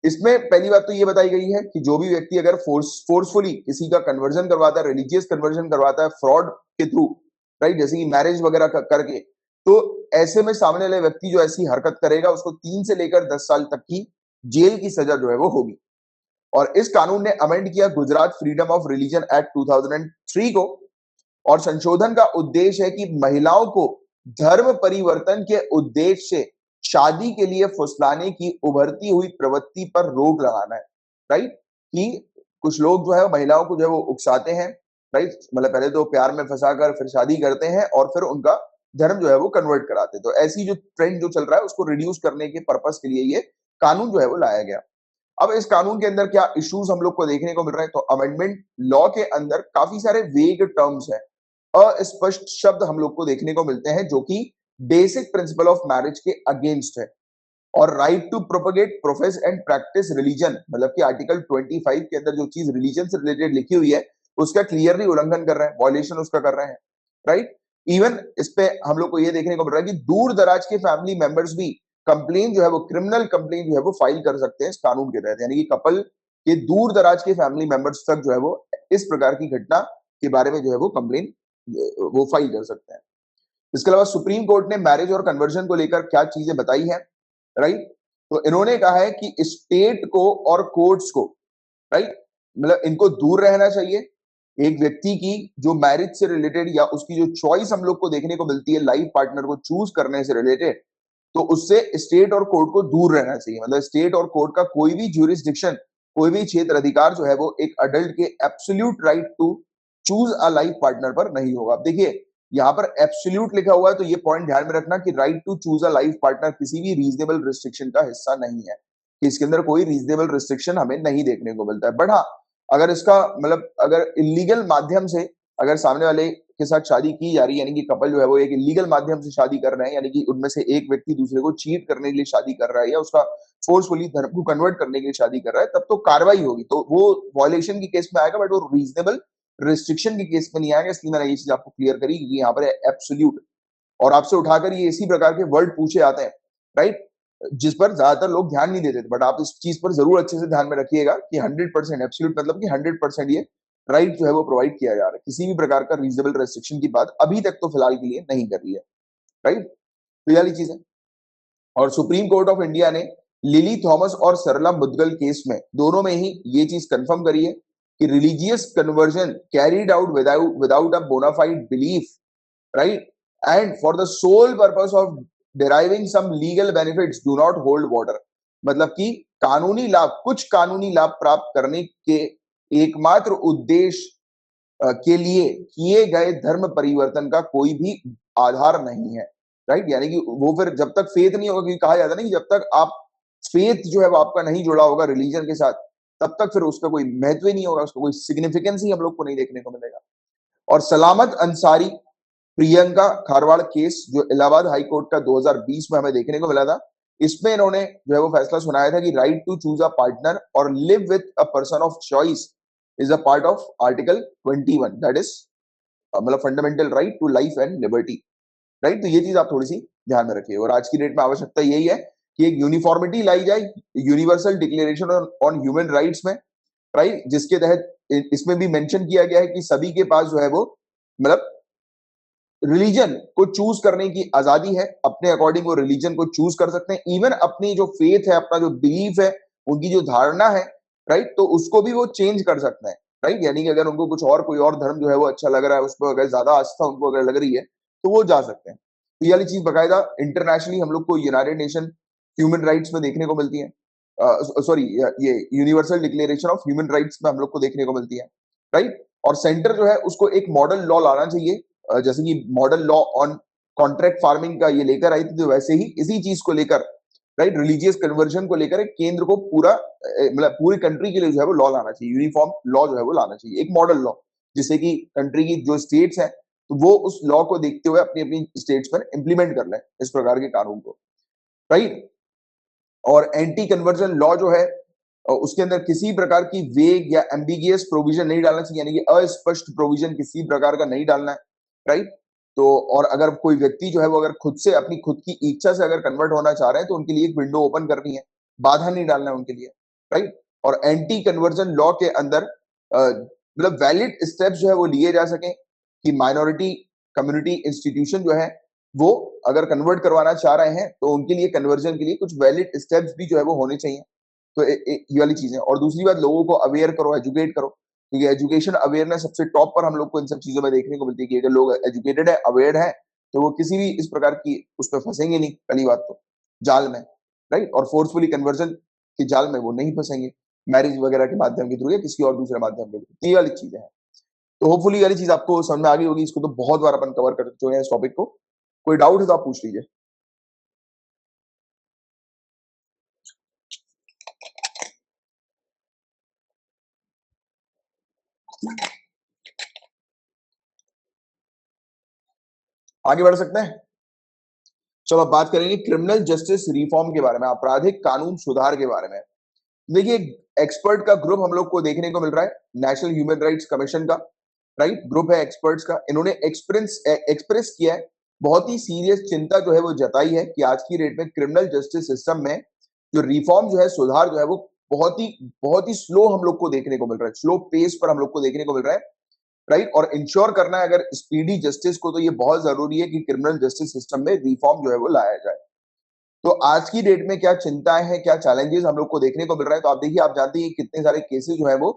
इसमें पहली बात तो ये बताई गई है कि जो भी व्यक्ति अगर फोर्सफुली किसी का कन्वर्जन करवाता है, रिलीजियस कन्वर्जन करवाता है फ्रॉड के थ्रू, राइट, जैसे कि मैरिज वगैरह करके, तो ऐसे में सामने वाले व्यक्ति जो ऐसी हरकत करेगा उसको 3 से लेकर 10 साल तक की जेल की सजा जो है वो होगी। और इस कानून ने अमेंड किया Gujarat freedom of religion act 2003 को, और संशोधन का उद्देश्य है कि महिलाओं को धर्म परिवर्तन के उद्देश्य से शादी के लिए फुसलाने की उभरती हुई प्रवृत्ति पर रोक लगाना है, राइट। कि कुछ लोग जो है महिलाओं को जो है वो उकसाते हैं, राइट, मतलब पहले तो प्यार में फंसाकर फिर शादी करते हैं और फिर उनका धर्म जो है वो कन्वर्ट कराते हैं। तो ऐसी जो ट्रेंड जो चल रहा है उसको रिड्यूस करने के पर्पस के लिए ये कानून जो है वो लाया गया। अब इस कानून के अंदर क्या इश्यूज हम लोग को देखने को मिल रहे हैं, तो अमेंडमेंट लॉ के अंदर काफी सारे वेग टर्म्स हैं, अस्पष्ट शब्द हम लोग को देखने को मिलते हैं, जो कि बेसिक प्रिंसिपल ऑफ मैरिज के अगेंस्ट है। और right to propagate profess and practise religion, मतलब कि आर्टिकल 25 के अंदर जो चीज रिलीजन से रिलेटेड लिखी हुई है उसका क्लियरली उल्लंघन कर रहे हैं, वॉयलेशन उसका कर रहे हैं, राइट। इवन इस पे हम लोग को ये देखने को मिल रहा है कि दूर दराज के फैमिली मेंबर्स भी कंप्लेन जो है वो, क्रिमिनल कंप्लेन जो है वो फाइल कर सकते हैं इस कानून के तहत। यानी कि कपल के दूर दराज के फैमिली मेंबर्स तक जो है वो इस प्रकार की घटना के बारे में जो है वो कंप्लेन वो फाइल कर सकते हैं। इसके अलावा सुप्रीम कोर्ट ने मैरिज और कन्वर्जन को लेकर क्या चीजें बताई हैं, राइट। तो इन्होंने कहा है कि स्टेट को और कोर्ट्स को, राइट, मतलब इनको दूर रहना चाहिए। एक व्यक्ति की जो मैरिज से रिलेटेड या उसकी जो चॉइस हम लोग को देखने को मिलती है लाइफ पार्टनर को चूज करने से रिलेटेड, तो उससे स्टेट और कोर्ट को दूर रहना चाहिए। मतलब स्टेट और कोर्ट का कोई भी ज्यूरिसडिक्शन, कोई भी क्षेत्र अधिकार जो है वो एक अडल्ट के absolute right to choose a life partner पर नहीं होगा। अब देखिए यहाँ पर एब्सोल्यूट लिखा हुआ है, तो ये पॉइंट ध्यान में रखना कि right to choose a life partner किसी भी रीजनेबल रिस्ट्रिक्शन का हिस्सा नहीं है, कि इसके अंदर कोई रीजनेबल रिस्ट्रिक्शन हमें नहीं देखने को मिलता है। बट हाँ, अगर इसका मतलब अगर इलीगल माध्यम से अगर सामने वाले के साथ शादी की जा रही है, यानी कि कपल जो है वो एक इलीगल माध्यम से शादी कर रहे हैं, यानी कि उनमें से एक व्यक्ति दूसरे को चीट करने के लिए शादी कर रहा है या उसका फोर्सफुली धर्म को कन्वर्ट करने के लिए शादी कर रहा है, तब तो कार्रवाई होगी। तो वो वॉयलेशन के केस में आएगा, बट वो रीजनेबल रिस्ट्रिक्शन के केस में नहीं आएगा। इसलिए मैंने ये चीज आपको क्लियर करी, क्योंकि यहाँ पर एब्सोल्यूट और आपसे उठाकर ये इसी प्रकार के वर्ड पूछे जाते हैं, राइट, जिस पर ज्यादातर लोग ध्यान नहीं देते। बट आप इस चीज पर जरूर अच्छे से ध्यान में रखिएगा कि 100% एब्सोल्यूट मतलब कि 100% ये राइट जो है वो प्रोवाइड किया जा रहा है। किसी भी प्रकार का रीजनेबल रेस्ट्रिक्शन की बात अभी तक तो फिलहाल के लिए नहीं कर रही है, राइट। तो ये वाली चीज है। और सुप्रीम कोर्ट ऑफ इंडिया ने लिली थॉमस और सरला मुदगल केस में दोनों में ही ये चीज कंफर्म करी है कि religious conversion carried out without a bona fide belief, right, and for the sole purpose of deriving some legal benefits do not hold water। मतलब कि कानूनी लाभ, कुछ कानूनी लाभ प्राप्त करने के एकमात्र उद्देश्य के लिए किए गए धर्म परिवर्तन का कोई भी आधार नहीं है, राइट। यानी कि वो फिर जब तक फेथ नहीं होगा, क्योंकि कहा जाता है ना कि जब तक आप फेथ जो है वो आपका नहीं जुड़ा होगा रिलीजन के साथ, तब तक फिर उसका कोई महत्व ही नहीं होगा, उसका कोई सिग्निफिकेंस ही हम लोग को नहीं देखने को मिलेगा। और सलामत अंसारी प्रियंका खारवाड़ केस जो इलाहाबाद हाई कोर्ट का 2020 में हमें देखने को मिला था, इसमें इन्होंने जो है वो फैसला सुनाया था कि right to choose a partner और live with a person of choice is a part of article 21, that is मतलब fundamental right to life and liberty, right. तो ये चीज आप थोड़ी सी ध्यान में रखिए। और आज की डेट में आवश्यकता यही है कि एक यूनिफॉर्मिटी लाई जाए universal declaration on human rights में, राइट, जिसके तहत इसमें भी मेंशन किया गया है कि सभी के पास जो है वो मतलब रिलीजन को चूज करने की आजादी है, अपने अकॉर्डिंग वो रिलीजन को चूज कर सकते हैं। इवन अपनी जो फेथ है, अपना जो बिलीफ है, उनकी जो धारणा है, राइट, तो उसको भी वो चेंज कर सकते हैं, राइट। यानी कि अगर उनको कुछ और कोई और धर्म जो है वो अच्छा लग रहा है, उस पर अगर ज्यादा आस्था उनको अगर लग रही है, तो वो जा सकते हैं। तो ये वाली चीज बकायदा इंटरनेशनली हम लोग को यूनाइटेड नेशन ह्यूमन राइट्स में देखने को मिलती है, सॉरी ये universal declaration of human rights में हम लोग को देखने को मिलती है, राइट। और सेंटर जो है उसको एक मॉडल लॉ लाना चाहिए, जैसे कि model law on contract farming का ये लेकर आई थी, तो वैसे ही इसी चीज को लेकर, राइट, रिलीजियस कन्वर्जन को लेकर केंद्र को पूरा मतलब पूरी कंट्री के लिए जो है वो लॉ लाना चाहिए, यूनिफॉर्म लॉ जो है वो लाना चाहिए, एक मॉडल लॉ, जिससे कि कंट्री की जो स्टेट्स हैं तो वो उस लॉ को देखते हुए अपनी अपनी स्टेट्स पर इंप्लीमेंट कर लें इस प्रकार के कानून को, राइट। और एंटी कन्वर्जन लॉ जो है उसके अंदर किसी प्रकार की वेग या एम्बिगियस प्रोविजन नहीं डालना चाहिए, यानी कि अस्पष्ट प्रोविजन किसी प्रकार का नहीं डालना है, राइट। तो और अगर कोई व्यक्ति जो है वो अगर खुद से अपनी खुद की इच्छा से अगर कन्वर्ट होना चाह रहे हैं तो उनके लिए एक विंडो ओपन करनी है, बाधा नहीं डालना है उनके लिए, राइट। और एंटी कन्वर्जन लॉ के अंदर मतलब वैलिड स्टेप्स जो है वो लिए जा सके कि माइनॉरिटी कम्युनिटी इंस्टीट्यूशन जो है वो अगर कन्वर्ट करवाना चाह रहे हैं तो उनके लिए कन्वर्जन के लिए कुछ वैलिड स्टेप्स भी जो है वो होने चाहिए। तो ये वाली चीजें। और दूसरी बात, लोगों को अवेयर करो, एजुकेट करो, क्योंकि एजुकेशन अवेयरनेस सबसे टॉप पर हम लोग को इन सब चीजों में देखने को मिलती है कि अगर लोग एजुकेटेड है, अवेयर है, तो वो किसी भी इस प्रकार की उस पर फंसेंगे नहीं, पहली बात तो जाल में, राइट। और फोर्सफुली कन्वर्जन के जाल में वो नहीं फंसेंगे मैरिज वगैरह के माध्यम के थ्रू या किसी और दूसरे माध्यम के थ्रू। ये वाली चीजें हैं। तो होपफुली ये वाली चीज आपको समझ में आ गई होगी। इसको तो बहुत बार अपन कवर कर चुके हैं इस टॉपिक को। कोई डाउट है तो आप पूछ लीजिए। आगे बढ़ सकते हैं। चलो अब बात करेंगे क्रिमिनल जस्टिस रिफॉर्म के बारे में, आपराधिक कानून सुधार के बारे में। देखिए, एक्सपर्ट का ग्रुप हम लोग को देखने को मिल रहा है, नेशनल ह्यूमन राइट्स कमीशन का, राइट, ग्रुप है एक्सपर्ट्स का। इन्होंने एक्सप्रेस किया है, बहुत ही सीरियस चिंता जो है वो जताई है कि आज की डेट में क्रिमिनल जस्टिस सिस्टम में जो रिफॉर्म जो है, सुधार जो है वो बहुत ही स्लो हम लोग को देखने को मिल रहा है, स्लो पेस पर हम लोग को देखने को मिल रहा है, राइट। और इंश्योर करना है अगर स्पीडी जस्टिस को, तो ये बहुत जरूरी है कि क्रिमिनल जस्टिस सिस्टम में रिफॉर्म जो है वो लाया जाए। तो आज की डेट में क्या चिंताएं हैं, क्या चैलेंजेस हम लोग को देखने को मिल रहा है, तो आप देखिए, आप जानते हैं कितने सारे केसेस जो है वो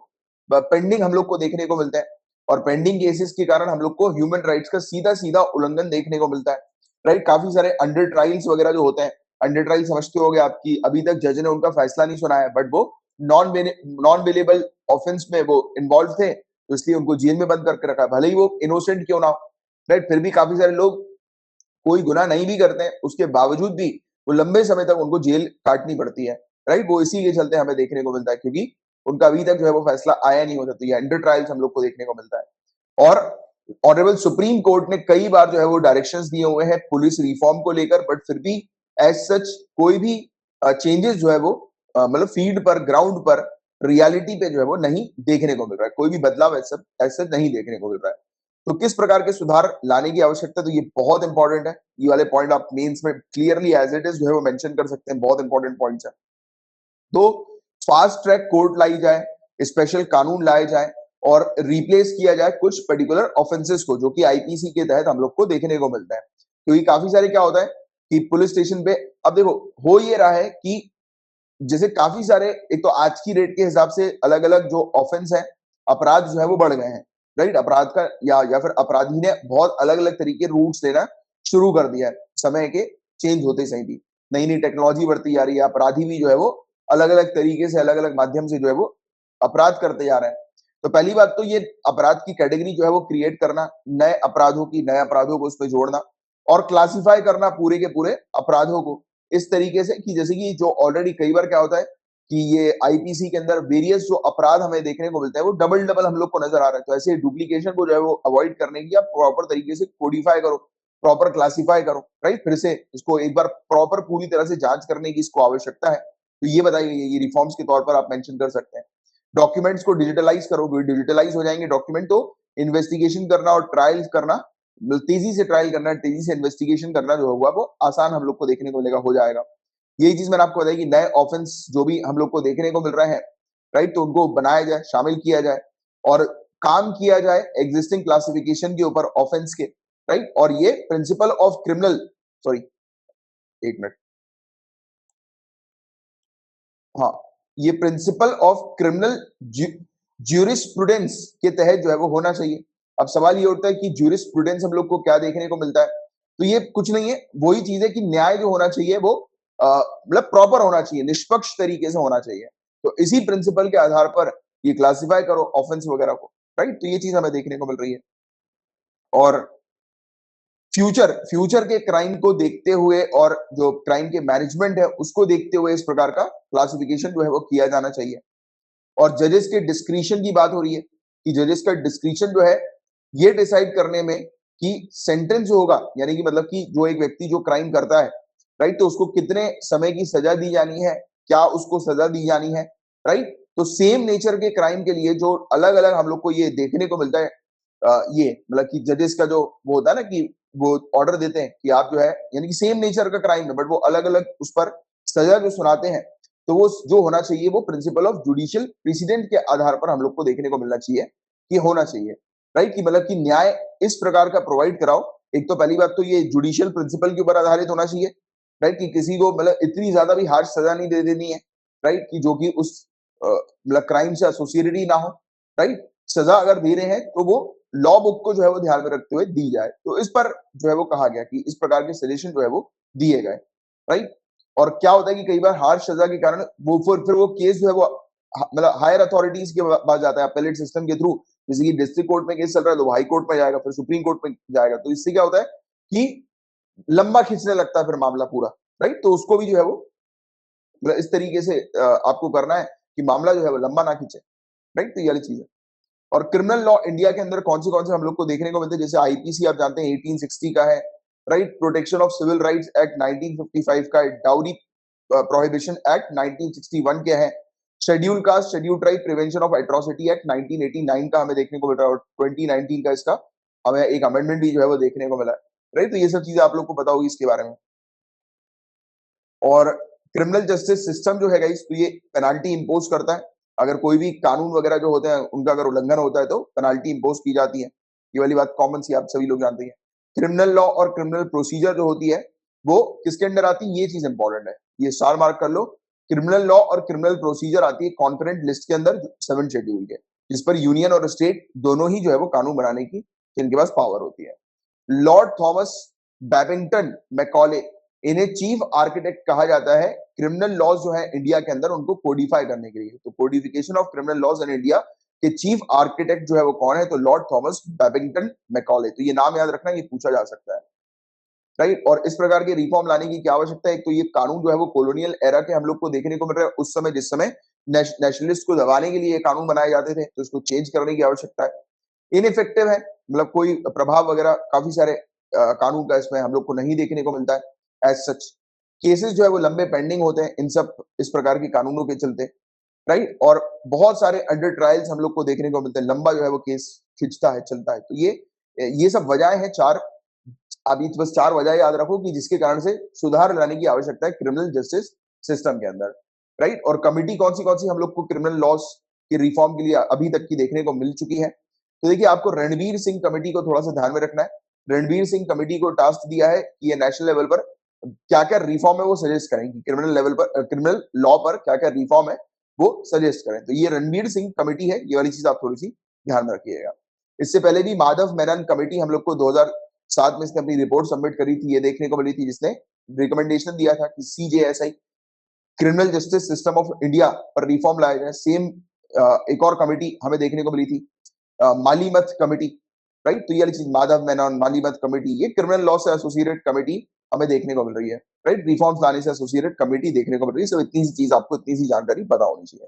पेंडिंग हम लोग को देखने को मिलते हैं। और पेंडिंग केसेस के कारण हम लोग को ह्यूमन राइट्स का सीधा सीधा उल्लंघन देखने को मिलता है, राइट। काफी सारे अंडर ट्रायल्स वगैरह जो होते हैं, अंडर ट्रायल समझते हो गए आपकी, अभी तक जज ने उनका फैसला नहीं सुनाया, बट वो नॉन बेलेबल ऑफेंस में वो इन्वॉल्व थे, तो इसलिए उनको जेल में बंद करके रखा है, भले ही वो इनोसेंट क्यों ना हो, राइट। फिर भी काफी सारे लोग कोई गुनाह नहीं भी करते हैं, उसके बावजूद भी वो लंबे समय तक उनको जेल काटनी पड़ती है, राइट। वो इसी के चलते हमें देखने को मिलता है, क्योंकि उनका अभी तक जो है वो फैसला आया नहीं होता, तो ये अंडर ट्रायल्स हम लोग को देखने को मिलता है। और ऑनरेबल सुप्रीम कोर्ट ने कई बार जो है वो डायरेक्शंस दिए हुए हैं पुलिस रिफॉर्म को लेकर, बट फिर भी एज सच कोई भी चेंजेस जो है वो मतलब फील्ड पर, ग्राउंड पर, रियलिटी पे जो है वो नहीं देखने को मिल रहा है। कोई भी बदलाव ऐसा नहीं देखने को मिल रहा है। तो किस प्रकार के सुधार लाने की आवश्यकता, तो ये बहुत इंपॉर्टेंट है। ये वाले पॉइंट आप मेंस में क्लियरली एज इट इज जो है वो मेंशन कर सकते हैं, बहुत इंपॉर्टेंट पॉइंट्स है। तो फास्ट ट्रैक कोर्ट लाई जाए, स्पेशल कानून लाए जाए और रिप्लेस किया जाए कुछ पर्टिकुलर ऑफेंसेस को, जो कि आईपीसी के तहत हम लोग को देखने को मिलता है। क्योंकि काफी सारे क्या होता है कि पुलिस स्टेशन पे, अब देखो हो ये रहा है कि जैसे काफी सारे, एक तो आज की रेट के हिसाब से अलग अलग जो ऑफेंस है, अपराध जो है वो बढ़ गए हैं, राइट। अपराध का या फिर अपराधी ने बहुत अलग अलग तरीके रूट्स लेना शुरू कर दिया है समय के चेंज होते सही भी। नई नई टेक्नोलॉजी बढ़ती जा रही है, अपराधी भी जो है वो अलग अलग तरीके से, अलग अलग माध्यम से जो है वो अपराध करते जा रहे हैं। तो पहली बात तो ये अपराध की कैटेगरी जो है वो क्रिएट करना, नए अपराधों को उसमें जोड़ना और क्लासिफाई करना पूरे के पूरे अपराधों को इस तरीके से कि जैसे कि जो ऑलरेडी कई बार क्या होता है कि ये आईपीसी के अंदर वेरियस जो अपराध हमें देखने को मिलते हैं वो डबल डबल हम लोग को नजर आ रहा है। तो ऐसे डुप्लीकेशन को जो है वो अवॉइड करने की आप प्रॉपर तरीके से कोडिफाई करो, प्रॉपर क्लासिफाई करो, राइट। फिर से इसको एक बार प्रॉपर पूरी तरह से जांच करने की इसको आवश्यकता है। तो ये बताइए, ये रिफॉर्म्स के तौर पर आप मेंशन कर सकते हैं। डॉक्यूमेंट्स को डिजिटलाइज करो, डिजिटलाइज हो जाएंगे डॉक्यूमेंट तो इन्वेस्टिगेशन करना और ट्रायल करना, तेजी से ट्रायल करना, तेजी से इन्वेस्टिगेशन करना जो होगा वो आसान हम लोग को देखने को मिलेगा, हो जाएगा। यही चीज मैंने आपको बताई कि नए ऑफेंस जो भी हम लोग को देखने को मिल रहे हैं, राइट, तो उनको बनाया जाए, शामिल किया जाए और काम किया जाए एग्जिस्टिंग क्लासिफिकेशन के ऊपर ऑफेंस के, राइट। और ये प्रिंसिपल ऑफ क्रिमिनल, सॉरी एक मिनट, हाँ, ये प्रिंसिपल ऑफ क्रिमिनल ज्यूरिस्प्रूडेंस के तहत जो है वो होना चाहिए। अब सवाल ये उठता है कि ज्यूरिस्प्रूडेंस हम लोग को क्या देखने को मिलता है, तो ये कुछ नहीं है, वही चीज है कि न्याय जो होना चाहिए वो मतलब प्रॉपर होना चाहिए, निष्पक्ष तरीके से होना चाहिए। तो इसी प्रिंसिपल के आधार पर ये क्लासिफाई करो ऑफेंस वगैरह को, राइट। तो ये चीज हमें देखने को मिल रही है। और फ्यूचर के क्राइम को देखते हुए और जो क्राइम के मैनेजमेंट है उसको देखते हुए इस प्रकार का क्लासिफिकेशन जो है वो किया जाना चाहिए। और जजेस के डिस्क्रिशन की बात हो रही है कि जजेस का डिस्क्रिशन जो है ये डिसाइड करने में कि सेंटेंस जो होगा, यानी कि मतलब कि जो एक व्यक्ति जो क्राइम करता है, राइट, तो उसको कितने समय की सजा दी जानी है, क्या उसको सजा दी जानी है, राइट। तो सेम नेचर के क्राइम के लिए जो अलग अलग हम लोग को ये देखने को मिलता है, ये मतलब कि जजेस का जो वो होता है ना कि वो ऑर्डर देते हैं कि आप जो है, यानी कि सेम नेचर का क्राइम है बट वो अलग अलग उस पर सजा जो सुनाते हैं, तो वो जो होना चाहिए वो प्रिंसिपल ऑफ जुडिशियल प्रेसिडेंट के आधार पर हम लोग को देखने को मिलना चाहिए कि होना चाहिए, राइट। कि मतलब कि न्याय इस प्रकार का प्रोवाइड कराओ। एक तो पहली बात तो ये जुडिशियल प्रिंसिपल के ऊपर आधारित होना चाहिए, राइट, कि किसी को मतलब इतनी ज्यादा भी हार्श सजा नहीं दे देनी है, राइट, कि जो कि उस मतलब क्राइम से एसोसिएटेड ही ना हो, राइट। सजा अगर दे रहे हैं तो वो लॉ बुक को जो है वो ध्यान में रखते हुए दी जाए। तो इस पर जो है वो कहा गया कि इस प्रकार के सजेशन जो है वो दिए गए, राइट। और क्या होता है कि कई बार हार्श सजा के कारण वो फिर वो केस जो है वो मतलब हायर अथॉरिटीज के पास जाता है, अपीलेट सिस्टम के थ्रू। जैसे कि डिस्ट्रिक्ट कोर्ट में केस चल रहा है तो हाई कोर्ट में जाएगा, फिर सुप्रीम कोर्ट में जाएगा। तो इससे क्या होता है कि लंबा खींचने लगता है फिर मामला पूरा, राइट। तो उसको भी जो है वो मतलब इस तरीके से आपको करना है कि मामला जो है वो लंबा ना खींचे, राइट। तो ये वाली चीज है। और क्रिमिनल लॉ इंडिया के अंदर कौन से हम लोग को देखने को मिलते हैं, जैसे आईपीसी आप जानते हैं 1860 का है, right. Protection of civil rights act 1955 का है, डाउरी प्रोहिबिशन एक्ट 1961 के है, schedule caste schedule tribe prevention of atrocity act 1989 का हमें देखने को मिल रहा है, और 2019 का इसका हमें एक अमेंडमेंट भी जो है वो देखने को मिला है, राइट। तो ये सब चीजें आप लोग को पता होगी इसके बारे में। और क्रिमिनल जस्टिस सिस्टम जो है गाइस, तो ये पेनाल्टी इंपोज करता है अगर कोई भी कानून वगैरह जो होते हैं उनका अगर उल्लंघन होता है तो पेनाल्टी इंपोज की जाती है। ये वाली बात कॉमन सी आप सभी लोग जानते हैं। क्रिमिनल लॉ और क्रिमिनल प्रोसीजर जो होती है वो किसके अंडर आती है, ये चीज इंपॉर्टेंट है, ये स्टार मार्क कर लो। क्रिमिनल लॉ और क्रिमिनल प्रोसीजर आती है कॉन्करेंट लिस्ट के अंदर 7 शेड्यूल के, जिस पर यूनियन और स्टेट दोनों ही जो है वो कानून बनाने की जिनके पास पावर होती है। लॉर्ड थॉमस बैबिंगटन मैकॉले, इन्हें चीफ आर्किटेक्ट कहा जाता है क्रिमिनल लॉज जो है इंडिया के अंदर उनको कोडिफाई करने के लिए। तो codification of criminal laws in India के चीफ आर्किटेक्ट जो है वो कौन है, तो लॉर्ड थॉमस बैबिंगटन मैकॉले। तो ये नाम याद रखना, ये पूछा जा सकता है, राइट। और इस प्रकार के रिफॉर्म लाने की क्या आवश्यकता है, एक तो ये कानून जो है वो कॉलोनियल एरा के हम लोग को देखने को मिल रहा है, उस समय जिस समय नेशनलिस्ट को दबाने के लिए ये कानून बनाए जाते थे, तो इसको चेंज करने की आवश्यकता है। इनइफेक्टिव है, मतलब कोई प्रभाव वगैरह काफी सारे कानून का इसमें हम लोग को नहीं देखने को मिलता है। एज सच केसेस जो है वो लंबे पेंडिंग होते हैं इन सब इस प्रकार के कानूनों के चलते, राइट। और बहुत सारे अंडर ट्रायल्स हम लोग को देखने को मिलते हैं, लंबा जो है वो केस खिंचता है, चलता है। तो ये सब वजहें हैं, चार। अभी बस चार वजह याद रखो कि जिसके कारण से सुधार लाने की आवश्यकता है क्रिमिनल जस्टिस सिस्टम के अंदर, राइट। और कौन सी हम लोग को क्रिमिनल लॉस की रिफॉर्म के लिए अभी तक की देखने को मिल चुकी है। तो देखिए, आपको रणवीर सिंह कमेटी को थोड़ा सा ध्यान में रखना है। रणवीर सिंह कमेटी को टास्क दिया है कि ये नेशनल लेवल पर क्या क्या रिफॉर्म है वो सजेस्ट करेंगे, क्रिमिनल लेवल पर, क्रिमिनल लॉ पर क्या क्या रिफॉर्म है वो सजेस्ट करें। तो ये रणवीर सिंह कमेटी है, ये वाली चीज आप थोड़ी सी ध्यान में रखिएगा। इससे पहले भी माधव मेनन कमेटी हम लोग को 2007 में इसने अपनी रिपोर्ट सबमिट करी थी, ये देखने को मिली थी, जिसने रिकमेंडेशन दिया था कि CJSI criminal justice system of India पर रिफॉर्म लाया जाए। सेम एक और कमेटी हमें देखने को मिली थी, मालीमत कमेटी, राइट। तो ये वाली चीज माधव मेनन मालीमत कमेटी, ये क्रिमिनल लॉ से एसोसिएटेड कमेटी हमें देखने को मिल रही है, राइट। रिफॉर्म्स लाने से एसोसिएटेड कमेटी देखने को मिल रही है। सब इतनी सी चीज, आपको इतनी सी जानकारी पता होनी चाहिए।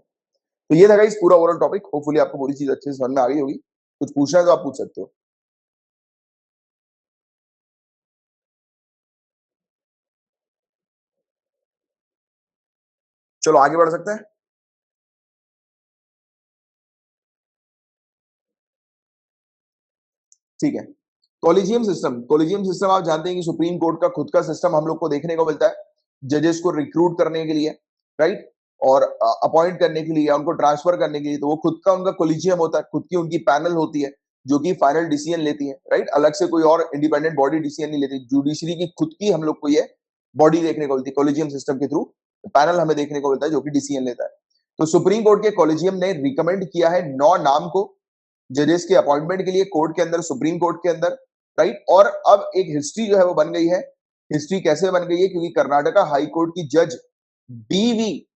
तो ये था गाइस पूरा ओवरऑल टॉपिक। होपफुली आपको पूरी चीज अच्छे से समझ में आ गई होगी। कुछ पूछना है तो आप पूछ सकते हो। चलो आगे बढ़ सकते हैं। ठीक है। कॉलेजियम सिस्टम आप जानते हैं कि सुप्रीम कोर्ट का खुद का सिस्टम हम लोग को देखने को मिलता है, जजेस को रिक्रूट करने के लिए, राइट, और अपॉइंट करने के लिए, उनको ट्रांसफर करने के लिए। तो वो खुद का उनका कॉलेजियम होता है, खुद की उनकी पैनल होती है जो कि फाइनल डिसीजन लेती है, राइट। अलग से कोई और इंडिपेंडेंट बॉडी डिसीजन नहीं लेती। जुडिशरी की खुद की हम लोग को ये बॉडी देखने को मिलती है, कॉलेजियम सिस्टम के थ्रू पैनल हमें देखने को मिलता है जो कि डिसीजन लेता है। तो सुप्रीम कोर्ट के कॉलेजियम ने रिकमेंड किया है 9 नाम को जजेस के अपॉइंटमेंट के लिए कोर्ट के अंदर, सुप्रीम कोर्ट के अंदर, राइट। और अब एक हिस्ट्री जो है वो बन गई है। हिस्ट्री कैसे बन गई है? क्योंकि कर्नाटका हाई कोर्ट की जज बीवी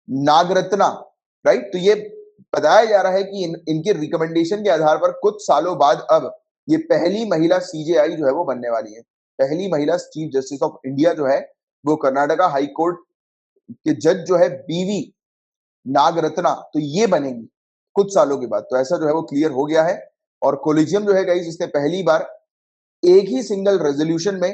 नागरत्ना, राइट, तो ये बताया जा रहा है कि इनके रिकमेंडेशन के आधार पर कुछ सालों बाद अब ये पहली महिला सीजेआई जो है वो बनने वाली है। पहली महिला चीफ जस्टिस ऑफ इंडिया जो है वो कर्नाटका हाई कोर्ट के जज जो है बीवी नागरत्ना, तो ये बनेगी कुछ सालों के बाद। तो ऐसा जो है वो क्लियर हो गया है। और कोलिजियम जो है गाइस, जिसने पहली बार एक ही सिंगल रेजोल्यूशन में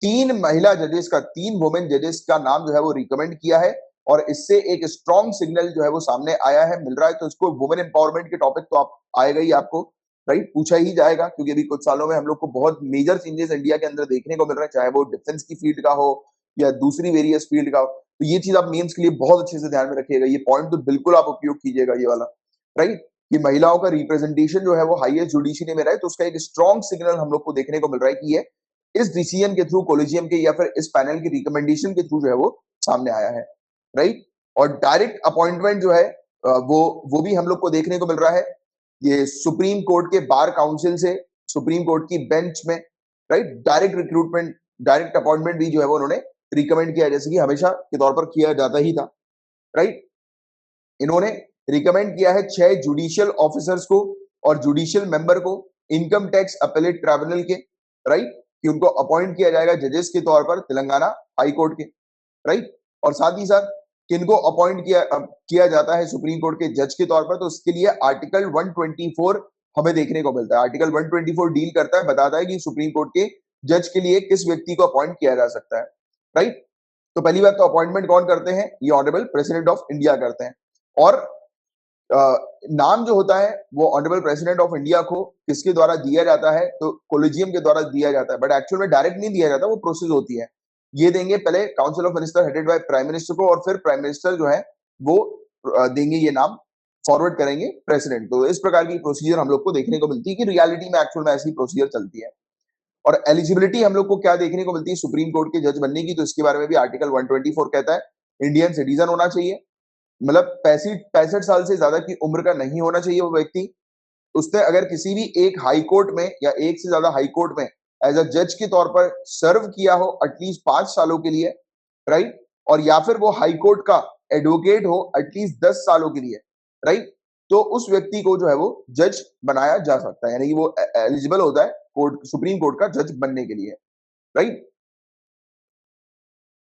3 महिला जजेस का, 3 वुमेन जजेस का नाम जो है वो रिकमेंड किया है। और इससे एक स्ट्रॉन्ग सिग्नल जो है वो सामने आया है, मिल रहा है। तो इसको वुमेन एम्पावरमेंट के टॉपिक तो आप आएगा ही आपको, राइट, पूछा ही जाएगा। क्योंकि अभी कुछ सालों में हम लोग को बहुत मेजर चेंजेस इंडिया के अंदर देखने को मिल रहे हैं, चाहे वो डिफेंस की फील्ड का हो या दूसरी वेरियस फील्ड का हो। तो ये चीज आप मेंस के लिए बहुत अच्छे से ध्यान में रखिएगा। ये पॉइंट तो बिल्कुल आप उपयोग कीजिएगा, ये वाला, राइट, कि महिलाओं का रिप्रेजेंटेशन जो है वो हाईएस्ट जुडिशरी में रहे। तो उसका एक स्ट्रॉन्ग सिग्नल हम लोग को देखने को मिल रहा है कि ये इस डिसीजन के थ्रू, कॉलेजियम के या फिर इस पैनल की रिकमेंडेशन के थ्रू जो है वो सामने आया है, राइट। और डायरेक्ट अपॉइंटमेंट जो है वो भी हम लोग को देखने को मिल रहा है। ये सुप्रीम कोर्ट के बार काउंसिल से, सुप्रीम कोर्ट की बेंच में, right, direct recruitment, direct appointment भी जो है वो उन्होंने रिकमेंड किया, जैसे कि हमेशा के तौर पर किया जाता ही था, राइट। इन्होंने रिकमेंड किया है 6 जुडिशियल ऑफिसर्स को और जुडिशियल मेंबर को इनकम टैक्स अपीलेट ट्राइब्यूनल के, राइट, कि उनको अपॉइंट किया जाएगा जजेस के तौर पर तेलंगाना हाई कोर्ट के, राइट। और साथ ही साथ किनको अपॉइंट किया जाता है सुप्रीम कोर्ट के जज के तौर पर, तो उसके लिए आर्टिकल 124 हमें देखने को मिलता है। आर्टिकल 124 डील करता है, बताता है कि सुप्रीम कोर्ट के जज के लिए किस व्यक्ति को अपॉइंट किया जा सकता है, राइट। तो पहली बात तो अपॉइंटमेंट कौन करते हैं? ये ऑनरेबल प्रेसिडेंट ऑफ इंडिया करते हैं। और नाम जो होता है वो ऑनरेबल प्रेसिडेंट ऑफ इंडिया को किसके द्वारा दिया जाता है? तो कॉलेजियम के द्वारा दिया जाता है। बट एक्चुअल में डायरेक्ट नहीं दिया जाता, वो प्रोसेस होती है। ये देंगे पहले council of minister headed by prime minister को, और फिर प्राइम मिनिस्टर जो है वो देंगे ये नाम, फॉरवर्ड करेंगे प्रेसिडेंट। तो इस प्रकार की प्रोसीजर हम लोग को देखने को मिलती है कि रियलिटी में एक्चुअल में ऐसी प्रोसीजर चलती है। और एलिजिबिलिटी हम लोग को क्या देखने को मिलती है सुप्रीम कोर्ट के जज बनने की? तो इसके बारे में भी आर्टिकल 124 कहता है इंडियन सिटीजन होना चाहिए, मतलब 65 साल से ज्यादा की उम्र का नहीं होना चाहिए वो व्यक्ति। उसने अगर किसी भी एक हाई कोर्ट में या एक से ज्यादा हाई कोर्ट में एज अ जज के तौर पर सर्व किया हो एटलीस्ट 5 सालों के लिए, राइट, और या फिर वो हाई कोर्ट का एडवोकेट हो एटलीस्ट 10 सालों के लिए, राइट, तो उस व्यक्ति को जो है वो जज बनाया जा सकता है, यानी कि वो एलिजिबल होता है कोर्ट, सुप्रीम कोर्ट का जज बनने के लिए, राइट।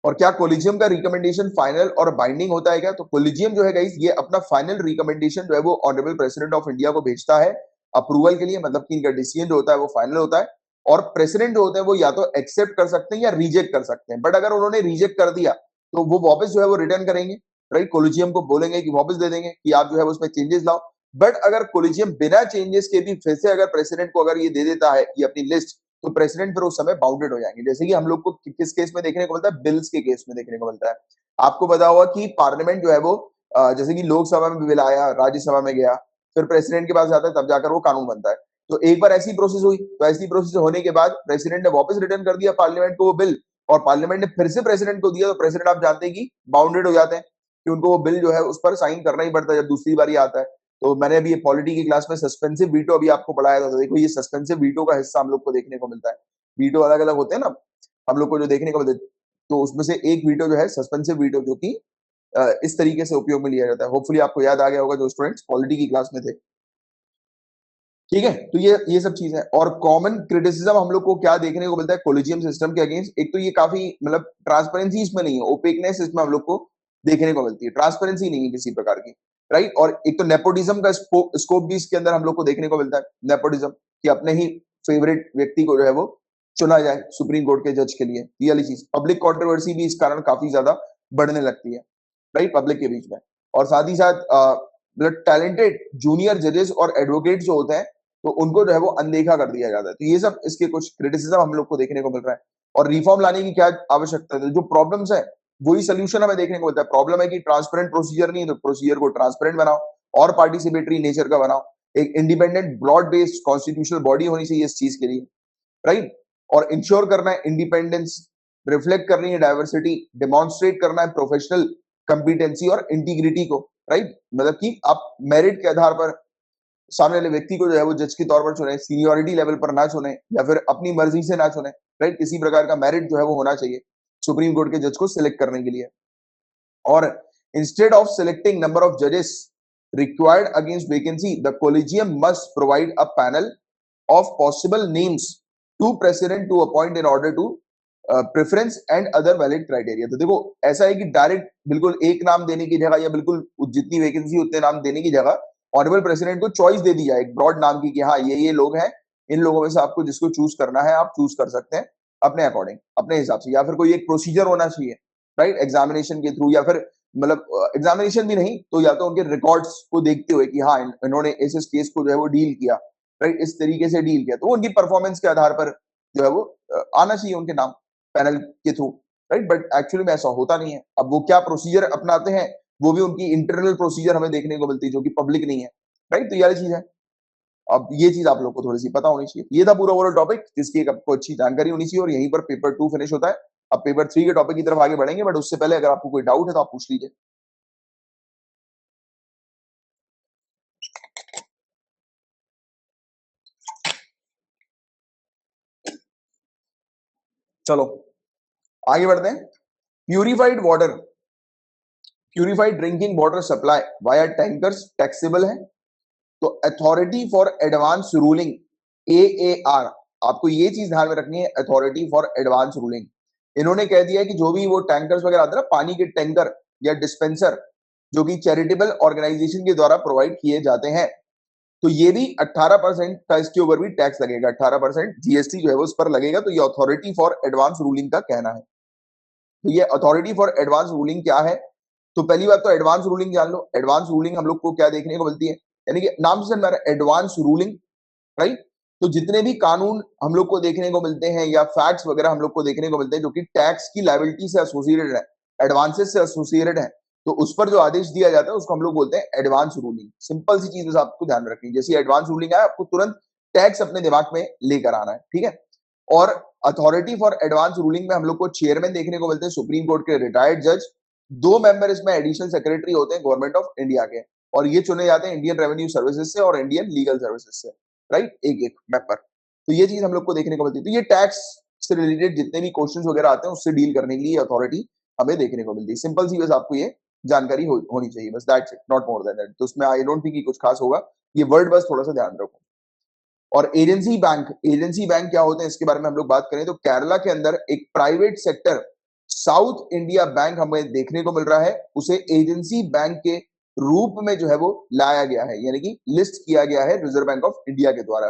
और क्या कोलिजियम का रिकमेंडेशन फाइनल और बाइंडिंग होता है क्या? तो कोलिजियम जो है गाइस, ये अपना फाइनल रिकमेंडेशन जो है वो ऑनरेबल प्रेसिडेंट ऑफ इंडिया को भेजता है अप्रूवल के लिए, मतलब कि इनका डिसीजन जो होता है वो फाइनल होता है, और प्रेसिडेंट जो होते हैं वो या तो एक्सेप्ट कर सकते हैं या रिजेक्ट कर सकते हैं। बट अगर उन्होंने रिजेक्ट कर दिया तो वो वापस जो है वो रिटर्न करेंगे, राइट, कोलिजियम को बोलेंगे कि वापस दे देंगे कि आप जो है उसमें चेंजेस लाओ। बट अगर कोलिजियम बिना चेंजेस के भी फिर से अगर प्रेसिडेंट को अगर ये दे देता है ये अपनी लिस्ट, तो प्रेसिडेंट फिर उस समय बाउंडेड हो जाएंगे। जैसे कि हम लोग को किस केस में देखने को मिलता है, बिल्स के केस में देखने को मिलता है। आपको पता होगा कि पार्लियामेंट जो है वो जैसे कि लोकसभा में बिल आया, राज्यसभा में गया, फिर प्रेसिडेंट के पास जाता है, तब जाकर वो कानून बनता है। तो एक बार ऐसी प्रोसेस हुई, तो ऐसी प्रोसेस होने के बाद प्रेसिडेंट ने वापस रिटर्न कर दिया पार्लियामेंट को वो बिल, और पार्लियामेंट ने फिर से प्रेसिडेंट को दिया, तो प्रेसिडेंट आप जानते हैं कि बाउंडेड हो जाते हैं कि उनको वो बिल जो है उस पर साइन करना ही पड़ता है जब दूसरी बारी आता है। तो मैंने अभी पॉलिटी की क्लास में सस्पेंसिव वीटो अभी आपको पढ़ाया था, तो देखो ये सस्पेंसिव वीटो का हिस्सा हम लोग को देखने को मिलता है। वीटो अलग अलग होते हैं ना हम लोग को जो देखने को मिलते हैं, तो उसमें से एक वीटो जो है सस्पेंसिव वीटो, जो कि इस तरीके से उपयोग में लिया जाता है। होपफुली आपको याद आ गया होगा जो स्टूडेंट्स पॉलिटी की क्लास में थे। ठीक है, तो ये सब चीज है। और कॉमन क्रिटिसिज्म हम लोग को क्या देखने को मिलता है कोलिजियम सिस्टम के अगेंस्ट, एक तो ये काफी मतलब ट्रांसपेरेंसी इसमें नहीं है, ओपेकनेस इसमें हम लोग को देखने को मिलती है, ट्रांसपेरेंसी नहीं है किसी प्रकार की, राइट। और एक तो नेपोटिज्म का स्कोप भी इसके अंदर हम लोग को देखने को मिलता है, नेपोटिज्म, कि अपने ही फेवरेट व्यक्ति को जो है वो चुना जाए सुप्रीम कोर्ट के जज के लिए, ये वाली चीज। पब्लिक कंट्रोवर्सी भी इस कारण काफी ज्यादा बढ़ने लगती है, राइट, पब्लिक के बीच में। और साथ ही साथ मतलब टैलेंटेड जूनियर जजेस और एडवोकेट जो होते हैं, तो उनको जो है वो अनदेखा कर दिया जाता है। तो ये सब इसके कुछ क्रिटिसिज्म हम लोग को देखने को मिल रहा है। और रिफॉर्म लाने की क्या आवश्यकता है, जो प्रॉब्लम्स है वही सोल्यूशन हमें देखने को मिलता है। प्रॉब्लम है कि ट्रांसपेरेंट प्रोसीजर नहीं है, तो प्रोसीजर को ट्रांसपेरेंट बनाओ और पार्टिसिपेटरी नेचर का बनाओ। एक independent broad based constitutional body होनी चाहिए इस चीज के लिए, राइट। और इंश्योर करना है इंडिपेंडेंस, रिफ्लेक्ट करनी है डाइवर्सिटी, डेमोन्स्ट्रेट करना है प्रोफेशनल कंपिटेंसी और इंटीग्रिटी को, राइट। मतलब कि आप मेरिट के आधार पर सामने वाले व्यक्ति को जो है वो जज के तौर पर चुने, सीनियरिटी लेवल पर ना चुने या फिर अपनी मर्जी से ना चुने, राइट। किसी प्रकार का मेरिट जो है वो होना चाहिए सुप्रीम कोर्ट के जज को सिलेक्ट करने के लिए। और instead of selecting number of जजेस required against vacancy, the collegium must provide a panel of possible names to president to appoint in order to preference and other valid criteria। तो देखो ऐसा है कि डायरेक्ट बिल्कुल एक नाम देने की जगह या बिल्कुल जितनी वैकेंसी उतने नाम देने की जगह ऑनरेबल प्रेसिडेंट को चॉइस दे दी जाए एक ब्रॉड नाम की, कि हाँ ये लोग हैं, इन लोगों में से आपको जिसको चूज करना है आप चूज कर सकते हैं अपने अकॉर्डिंग, अपने हिसाब से। या फिर कोई एक प्रोसीजर होना चाहिए, राइट, एग्जामिनेशन के थ्रू, या फिर मतलब एग्जामिनेशन भी नहीं तो या तो उनके रिकॉर्ड्स को देखते हुए कि हाँ इन्होंने इस केस को जो है वो डील किया, राइट, इस तरीके से डील किया, तो उनकी परफॉर्मेंस के आधार पर जो है वो आना चाहिए उनके नाम पैनल के थ्रू, राइट। बट एक्चुअली में ऐसा होता नहीं है। अब वो क्या प्रोसीजर अपनाते हैं वो भी उनकी इंटरनल प्रोसीजर हमें देखने को मिलती है जो कि पब्लिक नहीं है, राइट। तो ये चीज है। अब ये चीज आप लोग को थोड़ी सी पता होनी चाहिए। ये था पूरा ओवरऑल टॉपिक जिसकी एक आपको अच्छी जानकारी होनी चाहिए, और यहीं पर पेपर 2 फिनिश होता है। अब पेपर 3 के टॉपिक की तरफ आगे बढ़ेंगे, बट उससे पहले अगर आपको कोई डाउट है तो आप पूछ लीजिए। चलो आगे बढ़ते हैं। Purified water, purified drinking water supply via tankers taxable है। तो authority for advance ruling, AAR, आपको ये चीज ध्यान में रखनी है, अथॉरिटी फॉर एडवांस रूलिंग। इन्होंने कह दिया है कि जो भी वो टैंकर्स वगैरह आते हैं ना, पानी के टैंकर या डिस्पेंसर, जो कि चैरिटेबल ऑर्गेनाइजेशन के द्वारा प्रोवाइड किए जाते हैं, तो ये भी 18% का इसके ऊपर भी टैक्स लगेगा, 18% जीएसटी जो है वो उस पर लगेगा। तो ये अथॉरिटी फॉर एडवांस रूलिंग का कहना है। तो ये अथॉरिटी फॉर एडवांस रूलिंग क्या है, तो पहली बात तो एडवांस रूलिंग जान लो। एडवांस रूलिंग हम लोग को क्या देखने को मिलती है, यानी कि नाम से समझ एडवांस रूलिंग, राइट। तो जितने भी कानून हम लोग को देखने को मिलते हैं या फैक्ट्स वगैरह हम लोग को देखने को मिलते हैं जो कि टैक्स की लायबिलिटी से एसोसिएटेड है, एडवांसेस से एसोसिएटेड है, तो उस पर जो आदेश दिया जाता है उसको हम लोग बोलते हैं एडवांस रूलिंग। सिंपल सी चीज बस आपको ध्यान में रखनी है, जैसे एडवांस रूलिंग आए आपको तुरंत टैक्स अपने दिमाग में लेकर आना है, ठीक है। और अथॉरिटी फॉर एडवांस रूलिंग में हम लोग को चेयरमैन देखने को मिलते हैं सुप्रीम कोर्ट के रिटायर्ड जज, 2 मेंबर इसमें एडिशनल सेक्रेटरी होते हैं गवर्नमेंट ऑफ इंडिया के, और ये चुने जाते हैं इंडियन रेवेन्यू सर्विसेज से और इंडियन लीगल सर्विसेज से, राइट, एक मेंबर। तो ये चीज हम लोग को देखने को मिलती है। तो ये टैक्स से रिलेटेड जितने भी क्वेश्चंस वगैरह आते हैं उससे डील करने के लिए अथॉरिटी हमें देखने को मिलती है। सिंपल सी बस आपको ये जानकारी होनी चाहिए, बस that's it, not more than that. तो उसमें आई डोंट थिंक कुछ खास होगा, ये वर्ड बस थोड़ा सा ध्यान रखो। और एजेंसी बैंक, एजेंसी बैंक क्या होते हैं इसके बारे में हम लोग बात करें तो केरला के अंदर एक private sector south India bank हमें देखने को मिल रहा है, उसे एजेंसी बैंक के रूप में जो है वो लाया गया है, यानी कि लिस्ट किया गया है रिजर्व बैंक ऑफ इंडिया के द्वारा,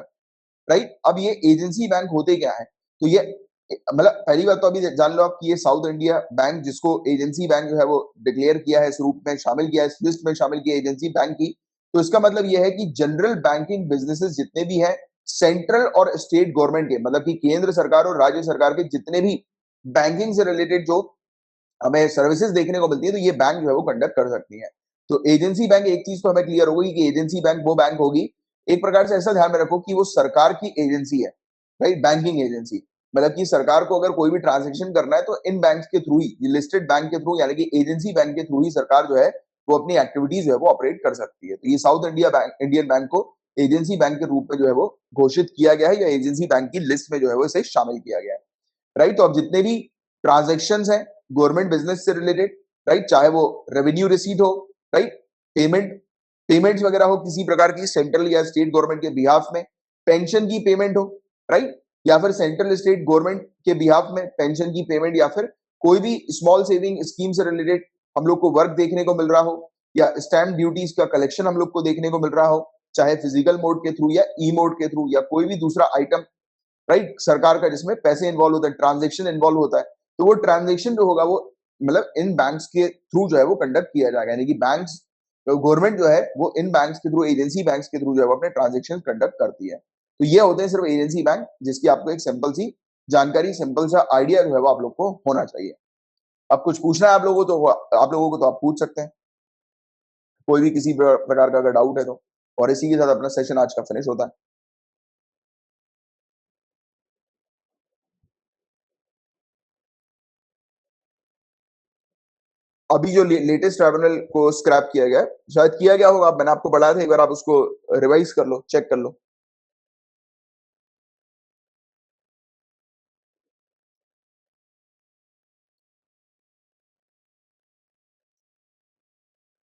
राइट। अब ये एजेंसी बैंक होते क्या है, तो ये मतलब पहली बात तो अभी जान लो आप कि ये साउथ इंडिया बैंक, जिसको एजेंसी बैंक जो है वो डिक्लेयर किया है, इस रूप में शामिल किया है, इस लिस्ट में शामिल किया एजेंसी बैंक की। तो इसका मतलब ये है कि जनरल बैंकिंग बिजनेसेस जितने भी हैं सेंट्रल और स्टेट गवर्नमेंट के, मतलब कि केंद्र सरकार और राज्य सरकार के जितने भी बैंकिंग से रिलेटेड जो हमें सर्विसेज देखने को मिलती है, तो ये बैंक जो है वो कंडक्ट कर सकती है। तो एजेंसी बैंक, एक चीज तो हमें क्लियर होगी कि एजेंसी बैंक वो बैंक होगी, एक प्रकार से ऐसा ध्यान में रखो कि वो सरकार की एजेंसी है, राइट, बैंकिंग एजेंसी। मतलब कि सरकार को अगर कोई भी ट्रांजेक्शन करना है तो इन बैंक के थ्रू ही, लिस्टेड बैंक के थ्रू, यानी कि एजेंसी बैंक के थ्रू ही सरकार जो है वो अपनी एक्टिविटीज जो है वो ऑपरेट कर सकती है। तो ये south India bank, Indian bank को एजेंसी बैंक के रूप में जो है वो घोषित किया गया है, या एजेंसी बैंक की लिस्ट में जो है वो इसे शामिल किया गया है, राइट। तो अब जितने भी ट्रांजेक्शन है गवर्नमेंट बिजनेस से रिलेटेड, राइट, चाहे वो रेवेन्यू रिसीट हो, राइट, पेमेंट्स वगैरह हो किसी प्रकार की सेंट्रल या स्टेट गवर्नमेंट के बिहाफ में, पेंशन की पेमेंट हो, राइट, या फिर सेंट्रल स्टेट गवर्नमेंट के बिहाफ में पेंशन की पेमेंट, या फिर कोई भी स्मॉल सेविंग स्कीम से रिलेटेड हम लोग को वर्क देखने को मिल रहा हो, या स्टैम्प ड्यूटीज का कलेक्शन हम लोग को देखने को मिल रहा हो, चाहे फिजिकल मोड के थ्रू या ई मोड के थ्रू, या कोई भी दूसरा आइटम, राइट, सरकार का जिसमें पैसे इन्वॉल्व होता है, ट्रांजेक्शन इन्वॉल्व होता है, तो वो ट्रांजेक्शन जो होगा वो मतलब इन बैंक्स के थ्रू जो है वो कंडक्ट किया जाएगा, यानी कि बैंक्स, गवर्नमेंट जो है वो इन बैंक्स के थ्रू, एजेंसी बैंक्स के थ्रू जो है वो अपने ट्रांजेक्शन कंडक्ट करती है। तो ये होते हैं सिर्फ एजेंसी बैंक, जिसकी आपको एक सिंपल सी जानकारी, सिंपल सा आइडिया जो है वो आप लोग को होना चाहिए। अब कुछ पूछना है आप लोगों को तो आप पूछ सकते हैं, कोई भी किसी प्रकार का अगर डाउट है तो। और इसी के साथ अपना सेशन आज का फिनिश होता है। अभी जो लेटेस्ट ट्राइब्यूनल को स्क्रैप किया गया है, शायद किया गया होगा, मैंने आपको पढ़ाया था, एक बार आप उसको रिवाइज कर लो, चेक कर लो।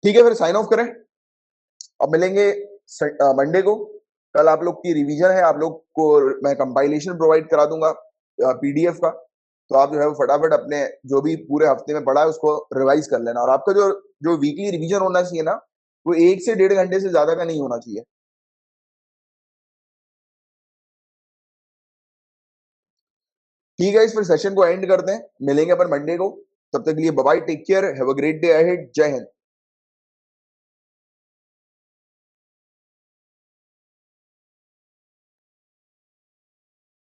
ठीक है, फिर साइन ऑफ करें। अब मिलेंगे मंडे को। कल आप लोग की रिवीजन है, आप लोग को मैं कंपाइलेशन प्रोवाइड करा दूंगा पीडीएफ का, तो आप जो है वो फटाफट अपने जो भी पूरे हफ्ते में पढ़ा है उसको रिवाइज कर लेना। और आपका जो जो वीकली रिवीजन होना चाहिए ना, वो 1 से 1.5 घंटे से ज्यादा का नहीं होना चाहिए। ठीक है, इस फिर सेशन को एंड करते हैं, मिलेंगे अपन मंडे को। तब तक के लिए bye, take care, have a great day ahead, जय हिंद।